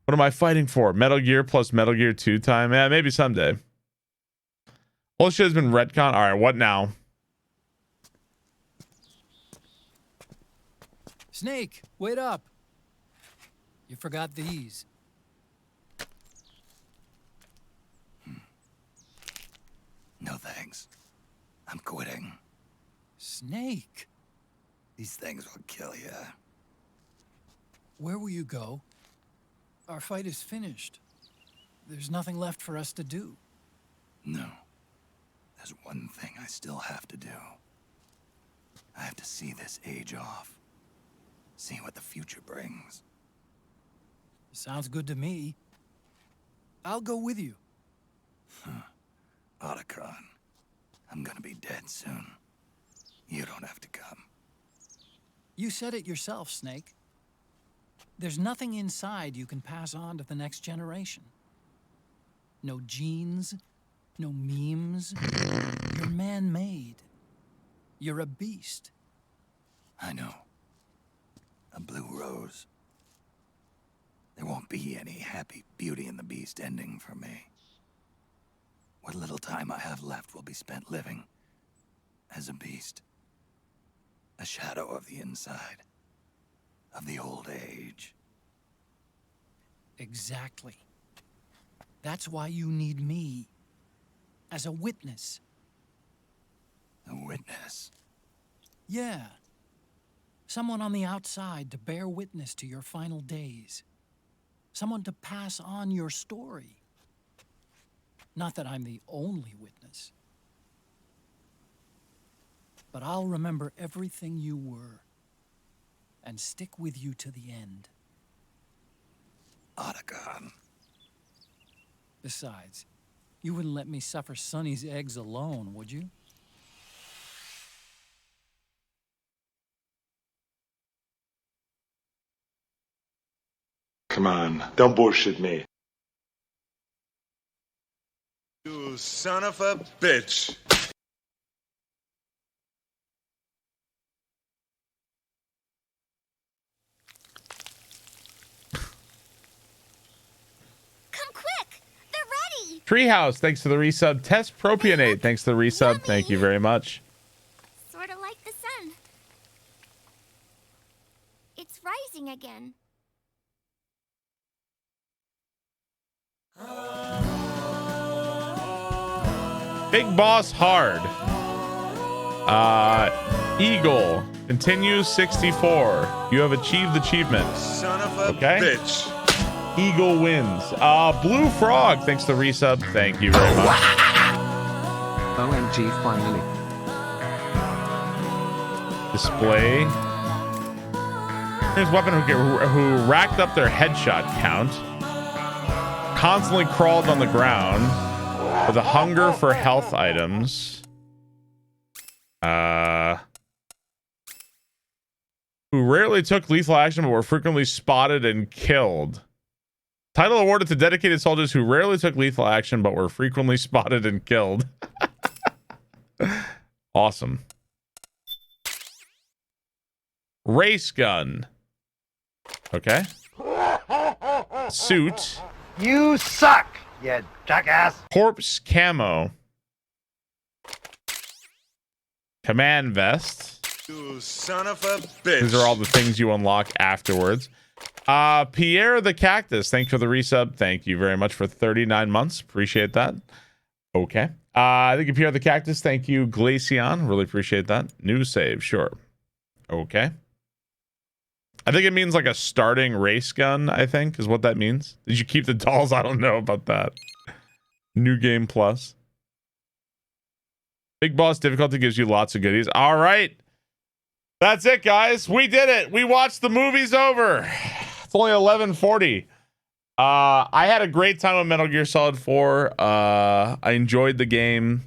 What am I fighting for? Metal Gear plus Metal Gear 2 time? Yeah, maybe someday. All shit has been retcon. All right, what now? Snake, wait up. You forgot these. No thanks. I'm quitting. Snake. These things will kill you. Where will you go? Our fight is finished. There's nothing left for us to do. No. There's one thing I still have to do. I have to see this age off. See what the future brings. Sounds good to me. I'll go with you. Otacon, I'm gonna be dead soon. You don't have to come. You said it yourself, Snake. There's nothing inside you can pass on to the next generation. No genes, no memes. You're man-made. You're a beast. I know. A blue rose. There won't be any happy Beauty and the Beast ending for me. What little time I have left will be spent living as a beast. A shadow of the inside. Of the old age. Exactly. That's why you need me. As a witness. A witness? Yeah. Someone on the outside to bear witness to your final days. Someone to pass on your story. Not that I'm the only witness. But I'll remember everything you were. And stick with you to the end. Otacon. Besides, you wouldn't let me suffer Sonny's eggs alone, would you? Come on, don't bullshit me. You son of a bitch. Treehouse, thanks for the resub. Test Propionate, thanks for the resub. Thank you very much. Sort of like the sun. It's rising again. Big Boss Hard. Eagle continues 64. You have achieved achievement. Son of a bitch. Eagle wins. Blue Frog, thanks to the resub. Thank you very much. OMG, finally. Display. Here's weapon who racked up their headshot count. Constantly crawled on the ground with a hunger for health items. Who rarely took lethal action but were frequently spotted and killed. Title awarded to dedicated soldiers who rarely took lethal action but were frequently spotted and killed. Awesome. Race gun. Okay. Suit. You suck, you jackass. Corpse camo. Command vest. You son of a bitch. These are all the things you unlock afterwards. Pierre the Cactus, thanks for the resub. Thank you very much for 39 months. Appreciate that. Okay. Thank you, Pierre the Cactus. Thank you, Glaceon. Really appreciate that. New save, sure. Okay. I think it means like a starting race gun, I think, is what that means. Did you keep the dolls? I don't know about that. New game plus. Big Boss difficulty gives you lots of goodies. All right. That's it, guys. We did it. We watched the movies over. It's only 11:40. I had a great time with Metal Gear Solid 4. I enjoyed the game.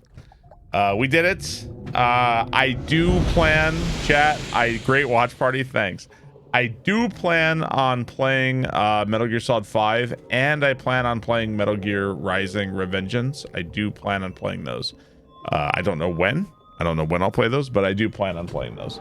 We did it. I do plan, chat. Great watch party. Thanks. I do plan on playing Metal Gear Solid 5, and I plan on playing Metal Gear Rising: Revengeance. I do plan on playing those. I don't know when. I don't know when I'll play those, but I do plan on playing those.